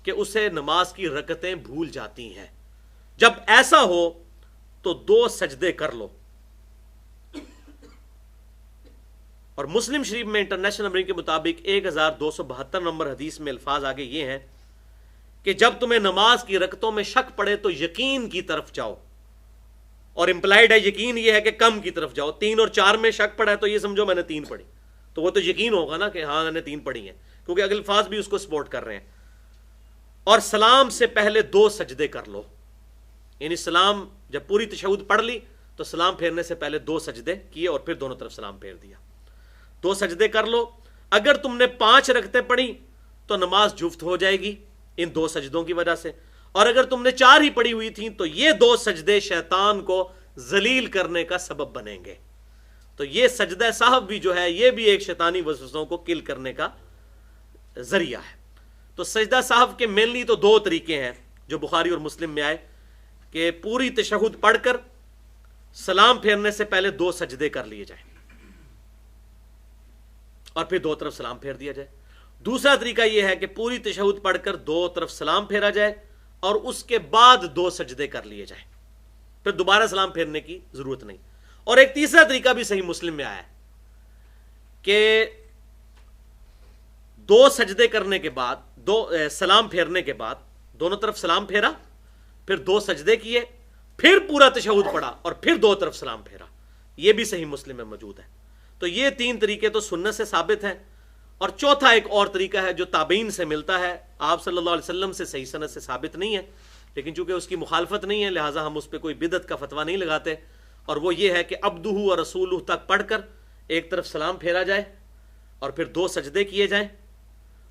کہ اسے نماز کی رکعتیں بھول جاتی ہیں، جب ایسا ہو تو 2 سجدے کر لو۔ اور مسلم شریف میں انٹرنیشنل نمبرنگ کے مطابق 1272 نمبر حدیث میں الفاظ آگے یہ ہیں کہ جب تمہیں نماز کی رکعتوں میں شک پڑے تو یقین کی طرف جاؤ، اور امپلائڈ ہے یقین یہ ہے کہ کم کی طرف جاؤ۔ 3 اور 4 میں شک پڑا ہے تو یہ سمجھو میں نے 3 پڑھی، تو وہ تو یقین ہوگا نا کہ ہاں میں نے 3 پڑھی ہیں، کیونکہ اگلے الفاظ بھی اس کو سپورٹ کر رہے ہیں۔ اور سلام سے پہلے 2 سجدے کر لو، یعنی سلام جب پوری تشہد پڑھ لی تو سلام پھیرنے سے پہلے 2 سجدے کیے اور پھر دونوں طرف سلام پھیر دیا۔ 2 سجدے کر لو۔ اگر تم نے 5 رکعتیں پڑھی تو نماز جفت ہو جائے گی ان 2 سجدوں کی وجہ سے، اور اگر تم نے 4 ہی پڑھی ہوئی تھیں تو یہ 2 سجدے شیطان کو ذلیل کرنے کا سبب بنیں گے۔ تو یہ سجدہ سہو بھی جو ہے یہ بھی ایک شیطانی وسوسوں کو کل کرنے کا ذریعہ ہے۔ تو سجدہ سہو کے مینلی تو 2 طریقے ہیں جو بخاری اور مسلم میں آئے، کہ پوری تشہد پڑھ کر سلام پھیرنے سے پہلے 2 سجدے کر لیے جائیں اور پھر 2 طرف سلام پھیر دیا جائے۔ دوسرا طریقہ یہ ہے کہ پوری تشہد پڑھ کر 2 طرف سلام پھیرا جائے اور اس کے بعد 2 سجدے کر لیے جائیں، پھر دوبارہ سلام پھیرنے کی ضرورت نہیں۔ اور ایک تیسرا طریقہ بھی صحیح مسلم میں آیا ہے کہ 2 سجدے کرنے کے بعد سلام پھیرنے کے بعد دونوں طرف سلام پھیرا، پھر 2 سجدے کیے، پھر پورا تشہد پڑھا اور پھر 2 طرف سلام پھیرا۔ یہ بھی صحیح مسلم میں موجود ہے۔ تو یہ 3 طریقے تو سنت سے ثابت ہیں، اور چوتھا ایک اور طریقہ ہے جو تابعین سے ملتا ہے، آپ صلی اللہ علیہ وسلم سے صحیح سند سے ثابت نہیں ہے، لیکن چونکہ اس کی مخالفت نہیں ہے لہٰذا ہم اس پہ کوئی بدعت کا فتویٰ نہیں لگاتے، اور وہ یہ ہے کہ عبدہ و رسولہ تک پڑھ کر ایک طرف سلام پھیرا جائے اور پھر 2 سجدے کیے جائیں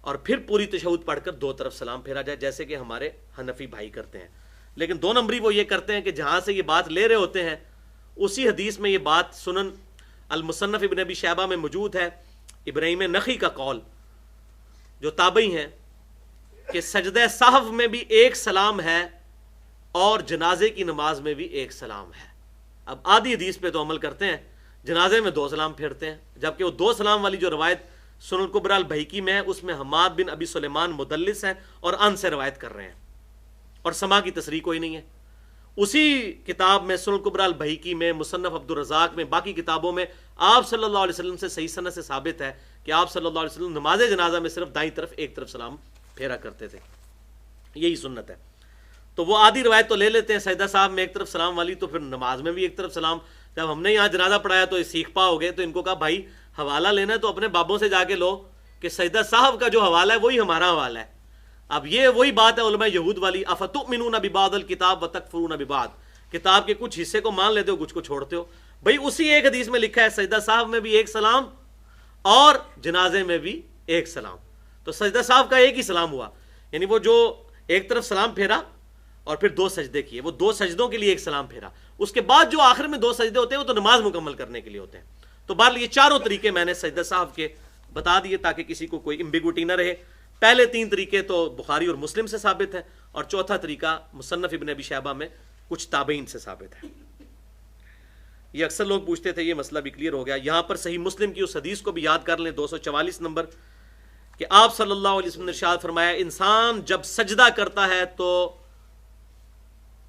اور پھر پوری تشہد پڑھ کر 2 طرف سلام پھیرا جائے، جیسے کہ ہمارے حنفی بھائی کرتے ہیں۔ لیکن 2 نمبری وہ یہ کرتے ہیں کہ جہاں سے یہ بات لے رہے ہوتے ہیں اسی حدیث میں یہ بات سنن المصنف ابن ابی شیبہ میں موجود ہے، ابراہیم نخعی کا قول جو تابعی ہیں، کہ سجدہ سہو میں بھی 1 سلام ہے اور جنازے کی نماز میں بھی 1 سلام ہے۔ اب آدھی حدیث پہ تو عمل کرتے ہیں، جنازے میں 2 سلام پھیرتے ہیں، جبکہ وہ 2 سلام والی جو روایت سنن الکبریٰ البیہقی میں ہے اس میں حماد بن ابی سلیمان مدلس ہیں اور ان سے روایت کر رہے ہیں، اور سما کی تصریح کوئی نہیں ہے۔ اسی کتاب میں سنن الکبریٰ البیہقی میں، مصنف عبد الرزاق میں، باقی کتابوں میں آپ صلی اللہ علیہ وسلم سے صحیح سند سے ثابت ہے کہ آپ صلی اللہ علیہ وسلم نماز جنازہ میں صرف دائیں طرف ایک طرف سلام پھیرا کرتے تھے، یہی سنت ہے۔ تو وہ آدھی روایت تو لے لیتے ہیں سجدہ صاحب میں ایک طرف سلام والی، تو پھر نماز میں بھی ایک طرف سلام۔ جب ہم نے یہاں جنازہ پڑھایا تو سیکھ پا ہو گئے، تو ان کو کہا بھائی حوالہ لینا ہے تو اپنے بابوں سے جا کے لو کہ سجدہ صاحب کا جو حوالہ ہے وہی ہمارا حوالہ ہے۔ اب یہ وہی بات ہے علماء یہود والی، افتؤمنون ببعض الکتاب وتکفرون ببعض، کتاب کے کچھ حصے کو مان لیتے ہو کچھ کو چھوڑتے ہو۔ بھائی اسی ایک حدیث میں لکھا ہے سجدہ صاحب میں بھی 1 سلام اور جنازے میں بھی 1 سلام، تو سجدہ صاحب کا ایک ہی سلام ہوا، یعنی وہ جو ایک طرف سلام پھیرا اور پھر 2 سجدے کیے، وہ 2 سجدوں کے لیے 1 سلام پھیرا، اس کے بعد جو آخر میں 2 سجدے ہوتے ہیں وہ تو نماز مکمل کرنے کے لیے ہوتے ہیں۔ تو بہرحال یہ چاروں طریقے میں نے سجدہ صاحب کے بتا دیے تاکہ کسی کو کوئی امبیگوٹی نہ رہے۔ پہلے 3 طریقے تو بخاری اور مسلم سے ثابت ہے، اور چوتھا طریقہ مصنف ابن ابی شیبہ میں کچھ تابعین سے ثابت ہے۔ یہ اکثر لوگ پوچھتے تھے، یہ مسئلہ بھی کلیئر ہو گیا۔ یہاں پر صحیح مسلم کی اس حدیث کو بھی یاد کر لیں، 244 نمبر، کہ آپ صلی اللہ علیہ وسلم نے ارشاد فرمایا انسان جب سجدہ کرتا ہے تو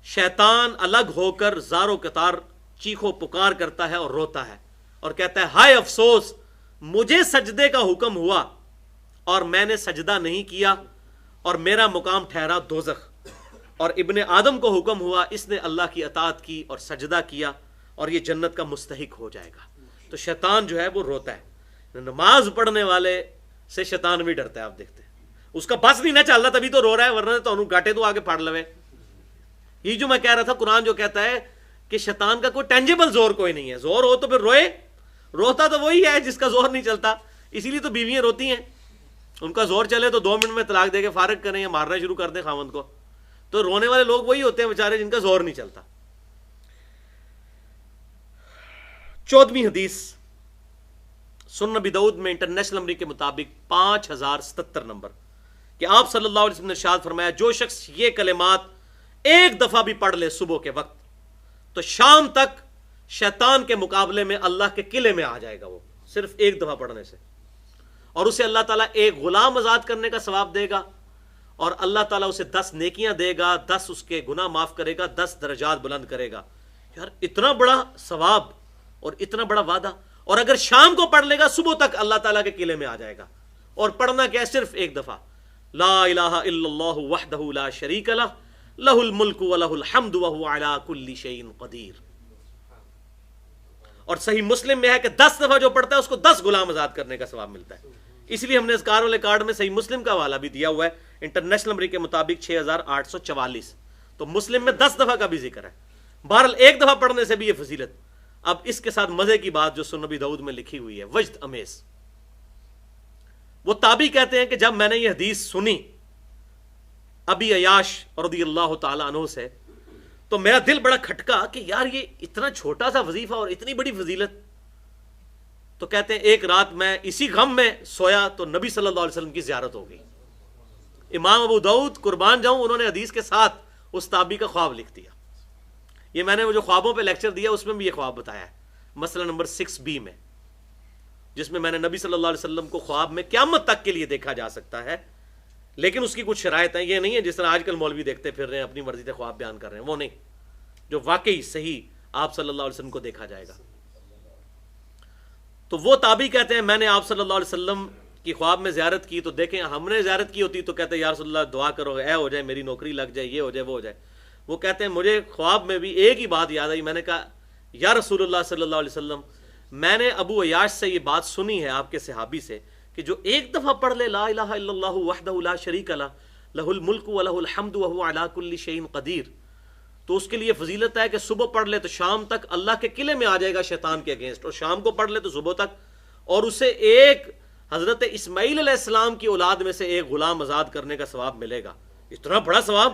شیطان الگ ہو کر زار و قطار چیخو پکار کرتا ہے اور روتا ہے اور کہتا ہے ہائے افسوس، مجھے سجدے کا حکم ہوا اور میں نے سجدہ نہیں کیا اور میرا مقام ٹھہرا دوزخ، اور ابن آدم کو حکم ہوا اس نے اللہ کی اطاعت کی اور سجدہ کیا اور یہ جنت کا مستحق ہو جائے گا۔ تو شیطان جو ہے وہ روتا ہے، نماز پڑھنے والے سے شیطان بھی ڈرتا ہے۔ آپ دیکھتے ہیں اس کا بس نہیں نہ چل رہا تبھی تو رو رہا ہے، ورنہ تو انہوں گاٹے تو آگے پھاڑ لوے۔ یہ جو میں کہہ رہا تھا قرآن جو کہتا ہے کہ شیطان کا کوئی ٹینجیبل زور کوئی نہیں ہے، زور ہو تو پھر روئے، روتا تو وہی ہے جس کا زور نہیں چلتا۔ اسی لیے تو بیویاں روتی ہیں، ان کا زور چلے تو 2 منٹ میں طلاق دے کے فارغ کریں یا مارنا شروع کر دیں خاوند کو، تو رونے والے لوگ وہی ہوتے ہیں بیچارے جن کا زور نہیں چلتا۔ 14ویں حدیث سنن نبی داؤد میں انٹرنیشنل نمبر کے مطابق 5077 نمبر، کہ آپ صلی اللہ علیہ وسلم نے ارشاد فرمایا جو شخص یہ کلمات ایک دفعہ بھی پڑھ لے صبح کے وقت تو شام تک شیطان کے مقابلے میں اللہ کے قلعے میں آ جائے گا، وہ صرف ایک دفعہ پڑھنے سے، اور اسے اللہ تعالیٰ ایک غلام آزاد کرنے کا ثواب دے گا، اور اللہ تعالیٰ اسے 10 نیکیاں دے گا، 10 اس کے گناہ معاف کرے گا، 10 درجات بلند کرے گا۔ یار اتنا بڑا ثواب اور اتنا بڑا وعدہ، اور اگر شام کو پڑھ لے گا صبح تک اللہ تعالیٰ کے قلعے میں آ جائے گا۔ اور پڑھنا کیا ہے؟ صرف ایک دفعہ، لا الہ الا اللہ وحدہ لا شریک لہ لہ الملک ولہ الحمد وہو علی کل شیء قدیر۔ اور صحیح مسلم میں ہے کہ 10 دفعہ جو پڑھتا ہے اس کو 10 غلام آزاد کرنے کا ثواب ملتا ہے۔ اس لیے ہم نے اذکار والے کارڈ میں صحیح مسلم کا حوالہ بھی دیا ہوا ہے، انٹرنیشنل نمبر کے مطابق 6844، تو مسلم میں 10 دفعہ کا بھی ذکر ہے۔ بہرحال ایک دفعہ پڑھنے سے بھی یہ فضیلت۔ اب اس کے ساتھ مزے کی بات جو سنن نبی داؤد میں لکھی ہوئی ہے، وجد امیز۔ وہ تابعی کہتے ہیں کہ جب میں نے یہ حدیث سنی ابی عیاش رضی اللہ تعالیٰ عنہ سے، تو میرا دل بڑا کھٹکا کہ یار یہ اتنا چھوٹا سا وظیفہ اور اتنی بڑی فضیلت۔ تو کہتے ہیں ایک رات میں اسی غم میں سویا تو نبی صلی اللہ علیہ وسلم کی زیارت ہو گئی۔ امام ابو داؤد قربان جاؤں، انہوں نے حدیث کے ساتھ اس تابعی کا خواب لکھ دیا۔ یہ میں نے وہ جو خوابوں پہ لیکچر دیا اس میں بھی یہ خواب بتایا ہے، مسئلہ نمبر 6B میں، جس میں میں نے نبی صلی اللہ علیہ وسلم کو خواب میں قیامت تک کے لیے دیکھا جا سکتا ہے، لیکن اس کی کچھ شرائط ہیں۔ یہ نہیں ہے جس طرح آج کل مولوی دیکھتے پھر رہے ہیں، اپنی مرضی سے خواب بیان کر رہے ہیں، وہ نہیں، جو واقعی صحیح آپ صلی اللہ علیہ وسلم کو دیکھا جائے گا۔ تو وہ تابعی کہتے ہیں میں نے آپ صلی اللہ علیہ وسلم کی خواب میں زیارت کی، تو دیکھیں ہم نے زیارت کی ہوتی تو کہتے ہیں یا رسول اللہ دعا کرو، اے ہو جائے میری نوکری لگ جائے، یہ ہو جائے وہ ہو جائے۔ وہ کہتے ہیں مجھے خواب میں بھی ایک ہی بات یاد آئی، میں نے کہا یا رسول اللہ صلی اللہ علیہ وسلم، میں نے ابو عیاش سے یہ بات سنی ہے آپ کے صحابی سے کہ جو ایک دفعہ پڑھ لے لا الہ الا اللہ وحدہ لا شریک لہ لہ الملک ولہ الحمد وہو علی کل شیء قدیر، تو اس کے لیے فضیلت ہے کہ صبح پڑھ لے تو شام تک اللہ کے قلعے میں آ جائے گا شیطان کے اگینسٹ، اور شام کو پڑھ لے تو صبح تک، اور اسے ایک حضرت اسماعیل علیہ السلام کی اولاد میں سے ایک غلام آزاد کرنے کا ثواب ملے گا۔ اتنا بڑا ثواب!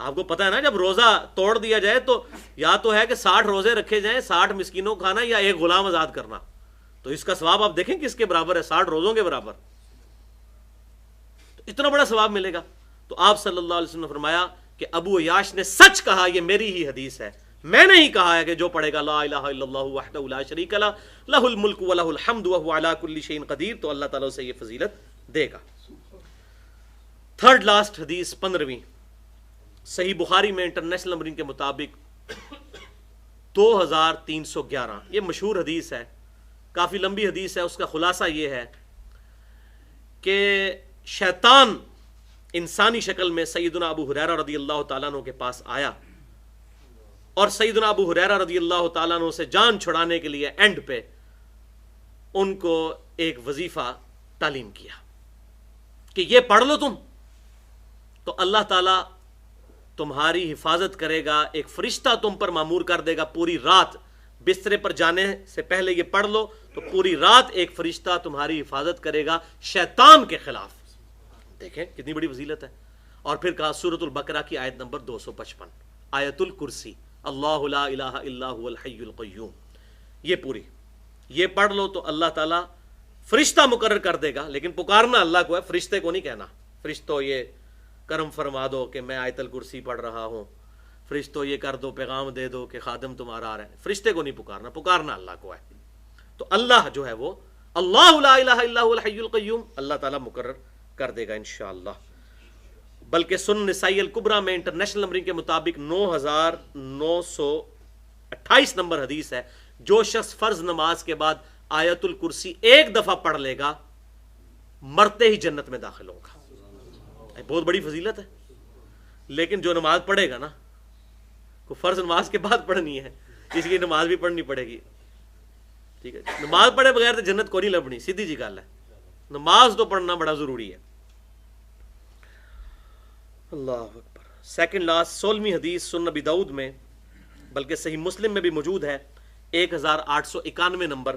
آپ کو پتا ہے نا جب روزہ توڑ دیا جائے تو یا تو ہے کہ 60 روزے رکھے جائیں، 60 مسکینوں کو کھانا، یا ایک غلام آزاد کرنا، تو اس کا ثواب آپ دیکھیں کس کے برابر ہے، 60 روزوں کے برابر، تو اتنا بڑا ثواب ملے گا۔ تو آپ صلی اللہ علیہ وسلم نے فرمایا کہ ابو عیاش نے سچ کہا، یہ میری ہی حدیث ہے، میں نے ہی کہا ہے کہ جو پڑھے گا لا الہ الا اللہ وحدہ لا شریک لہ لہ الملک ولہ الحمد وہو علی کل شیء قدیر، تو اللہ تعالیٰ اسے یہ فضیلت دے گا۔ تھرڈ لاسٹ حدیث 15ویں، صحیح بخاری میں انٹرنیشنل نمبرنگ کے مطابق 2311، یہ مشہور حدیث ہے، کافی لمبی حدیث ہے۔ اس کا خلاصہ یہ ہے کہ شیطان انسانی شکل میں سیدنا ابو ہریرہ رضی اللہ تعالیٰ عنہ کے پاس آیا، اور سیدنا ابو ہریرہ رضی اللہ تعالیٰ عنہ سے جان چھڑانے کے لیے اینڈ پہ ان کو ایک وظیفہ تعلیم کیا کہ یہ پڑھ لو تم تو اللہ تعالیٰ تمہاری حفاظت کرے گا، ایک فرشتہ تم پر مامور کر دے گا، پوری رات بسترے پر جانے سے پہلے یہ پڑھ لو تو پوری رات ایک فرشتہ تمہاری حفاظت کرے گا شیطان کے خلاف۔ دیکھیں کتنی بڑی فضیلت ہے۔ اور پھر کہا سورۃ البقرہ کی آیت نمبر 255، آیت الکرسی، اللہ لا الہ الا هو الحی القیوم، یہ پوری یہ پڑھ لو تو اللہ تعالیٰ فرشتہ مقرر کر دے گا، لیکن پکارنا اللہ کو ہے، فرشتے کو نہیں کہنا فرشتوں یہ کرم فرما دو کہ میں آیت الکرسی پڑھ رہا ہوں، فرشتوں یہ کر دو پیغام دے دو کہ خادم تمہارا آ رہا ہے، فرشتے کو نہیں پکارنا، پکارنا اللہ کو ہے۔ تو اللہ جو ہے وہ اللہ لا الہ الا هو الحی القیوم اللہ تعالیٰ مقرر کر دے گا انشاءاللہ۔ بلکہ سنن نسائی الکبریٰ میں انٹرنیشنل نمبرنگ کے مطابق 9928 نمبر حدیث ہے، جو شخص فرض نماز کے بعد آیت الکرسی ایک دفعہ پڑھ لے گا مرتے ہی جنت میں داخل ہوگا۔ بہت بڑی فضیلت ہے، لیکن جو نماز پڑھے گا نا، کو فرض نماز کے بعد پڑھنی ہے، اس لیے نماز بھی پڑھنی پڑے گی، ٹھیک ہے؟ نماز پڑھے بغیر تو جنت کو نہیں لبنی، سیدھی جی گل ہے، نماز تو پڑھنا بڑا ضروری ہے۔ اللہ اکبر۔ سیکنڈ لاسٹ 16ویں حدیث سنن نبی داؤد میں، بلکہ صحیح مسلم میں بھی موجود ہے، 1891 نمبر،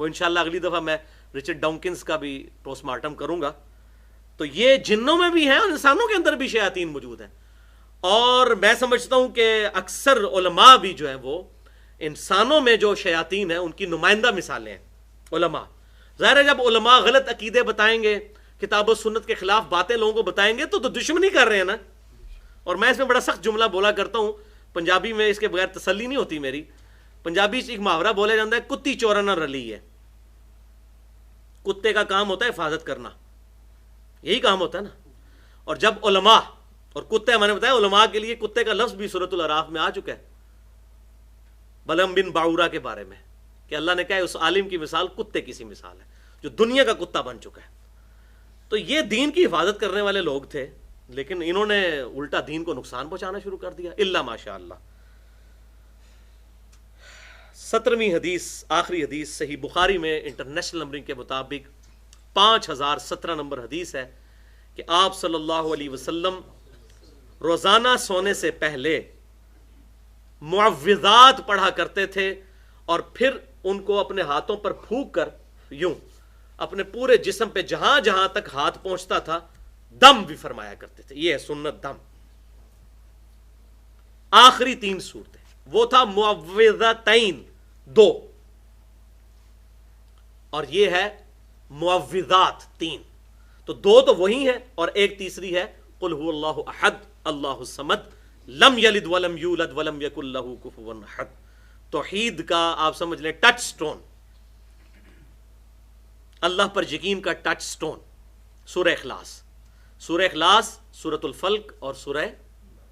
وہ انشاءاللہ اگلی دفعہ میں رچرڈ ڈاؤکنز کا بھی پوسٹ مارٹم کروں گا. تو یہ جنوں میں بھی ہیں اور انسانوں کے اندر بھی شیاطین موجود ہیں. اور میں سمجھتا ہوں کہ اکثر علماء بھی جو ہیں وہ انسانوں میں جو شیاطین ہیں ان کی نمائندہ مثالیں ہیں علماء. ظاہر ہے جب علماء غلط عقیدے بتائیں گے, کتاب و سنت کے خلاف باتیں لوگوں کو بتائیں گے تو دشمنی کر رہے ہیں نا. اور میں اس میں بڑا سخت جملہ بولا کرتا ہوں, پنجابی میں اس کے بغیر تسلی نہیں ہوتی میری. پنجابی سے ایک محاورہ بولا جاتا ہے, کتی چورا نہ رلی ہے. کتے کا کام ہوتا ہے حفاظت کرنا, یہی کام ہوتا ہے نا. اور جب علماء اور کتے, میں نے بتایا علماء کے لیے کتے کا لفظ بھی سورۃ الاعراف میں آ چکا ہے, بلم بن باورا کے بارے میں, کہ اللہ نے کہا ہے اس عالم کی مثال کتے کی سی مثال ہے جو دنیا کا کتا بن چکا ہے. تو یہ دین کی حفاظت کرنے والے لوگ تھے, لیکن انہوں نے الٹا دین کو نقصان پہنچانا شروع کر دیا. الا ماشاء اللہ. 17ویں حدیث, آخری حدیث صحیح بخاری میں انٹرنیشنل نمبرنگ کے مطابق 5017 نمبر حدیث ہے کہ آپ صلی اللہ علیہ وسلم روزانہ سونے سے پہلے معوذات پڑھا کرتے تھے اور پھر ان کو اپنے ہاتھوں پر پھونک کر یوں اپنے پورے جسم پہ جہاں جہاں تک ہاتھ پہنچتا تھا دم بھی فرمایا کرتے تھے. یہ ہے سنت دم. آخری 3 صورتیں, وہ تھا معوذتین 2, اور یہ ہے معوذات 3. تو 2 تو وہی ہیں اور ایک تیسری ہے قل هو اللہ احد اللہ الصمد لم یلد ولم یولد ولم یکن لہ کفوا احد. توحید کا آپ سمجھ لیں ٹچ سٹون, اللہ پر یقین کا ٹچ سٹون, سورہ اخلاص, سورہ اخلاص, سورۃ الفلق اور سورہ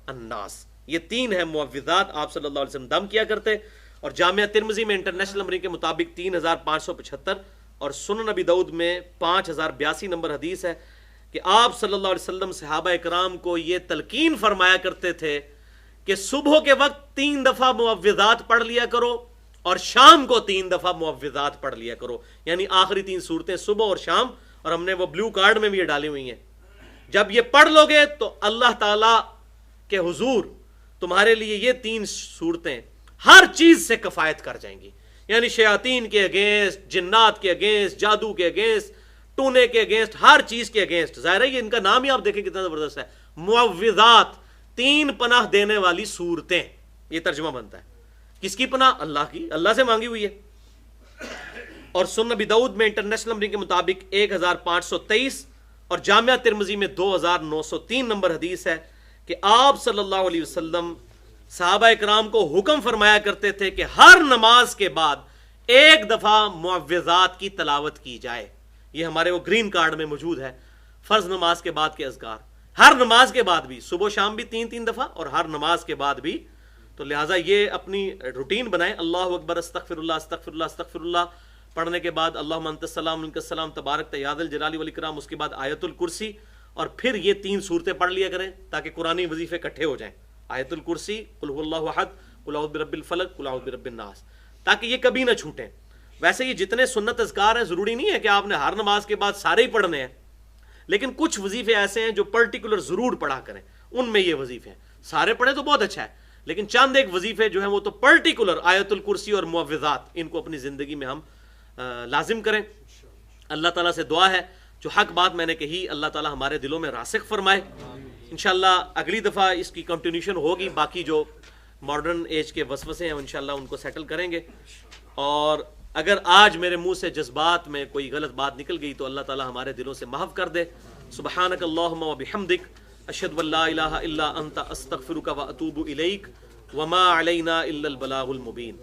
الناس. یہ 3 ہیں معوذات. آپ صلی اللہ علیہ وسلم دم کیا کرتے. اور جامعہ ترمذی میں انٹرنیشنل نمبرنگ کے مطابق 3575 اور سنن نبی داؤد میں 5082 نمبر حدیث ہے کہ آپ صلی اللہ علیہ وسلم صحابہ اکرام کو یہ تلقین فرمایا کرتے تھے کہ صبح کے وقت 3 دفعہ معوذات پڑھ لیا کرو اور شام کو 3 دفعہ معوذات پڑھ لیا کرو. یعنی آخری 3 صورتیں صبح اور شام, اور ہم نے وہ بلو کارڈ میں بھی یہ ڈالی ہوئی ہیں. جب یہ پڑھ لو گے تو اللہ تعالی کے حضور تمہارے لیے یہ 3 صورتیں ہر چیز سے کفایت کر جائیں گی. یعنی شیاطین کے اگینسٹ, جنات کے اگینسٹ, جادو کے اگینسٹ, ٹونے کے اگینسٹ, ہر چیز کے اگینسٹ. ظاہر ہے یہ ان کا نام ہی آپ دیکھیں کتنا زبردست ہے, معوذات, 3 پناہ دینے والی صورتیں. یہ ترجمہ بنتا ہے. کس کی پناہ؟ اللہ کی, اللہ سے مانگی ہوئی ہے. اور سنن نبی داؤد میں انٹرنیشنل نمبرنگ کے مطابق 1523 اور جامعہ ترمذی میں 2903 نمبر حدیث ہے کہ آپ صلی اللہ علیہ وسلم صحابہ اکرام کو حکم فرمایا کرتے تھے کہ ہر نماز کے بعد 1 دفعہ معوذات کی تلاوت کی جائے. یہ ہمارے وہ گرین کارڈ میں موجود ہے. فرض نماز کے بعد کے اذکار, ہر نماز کے بعد بھی, صبح شام بھی 3 دفعہ اور ہر نماز کے بعد بھی. تو لہٰذا یہ اپنی روٹین بنائیں. اللہ اکبر, استغفر اللہ, استغفر اللہ, استغفر اللہ پڑھنے کے بعد اللہم انت السلام منک السلام تبارک یا ذا الجلال والاکرام, اس کے بعد آیت الکرسی, اور پھر یہ 3 صورتیں پڑھ لیا کریں تاکہ قرآنی وظیفے اکٹھے ہو جائیں. آیت الکرسی, قل هو اللہ احد, قل اعوذ برب الفلق, قل اعوذ برب الناس, تاکہ یہ کبھی نہ چھوٹیں. ویسے یہ جتنے سنت اذکار ہیں ضروری نہیں ہے کہ آپ نے ہر نماز کے بعد سارے ہی پڑھنے ہیں, لیکن کچھ وظیفے ایسے ہیں جو پرٹیکولر ضرور پڑھا کریں, ان میں یہ وظیفے ہیں. سارے پڑھیں تو بہت اچھا ہے, لیکن چند ایک وظیفے جو ہیں وہ تو پرٹیکولر آیت الکرسی اور معوذات, ان کو اپنی زندگی میں ہم لازم کریں. اللہ تعالیٰ سے دعا ہے جو حق بات میں نے کہی اللہ تعالیٰ ہمارے دلوں میں راسخ فرمائے. انشاءاللہ اگلی دفعہ اس کی کنٹینیوشن ہوگی. باقی جو ماڈرن ایج کے وسوسے ہیں انشاءاللہ ان کو سیٹل کریں گے. اور اگر آج میرے منہ سے جذبات میں کوئی غلط بات نکل گئی تو اللہ تعالیٰ ہمارے دلوں سے محو کر دے. سبحانک اللہم و بحمدک, اشہد ان لا الہ الا انت, استغفرک و اتوب الیک, وما علینا الا البلاغ المبین.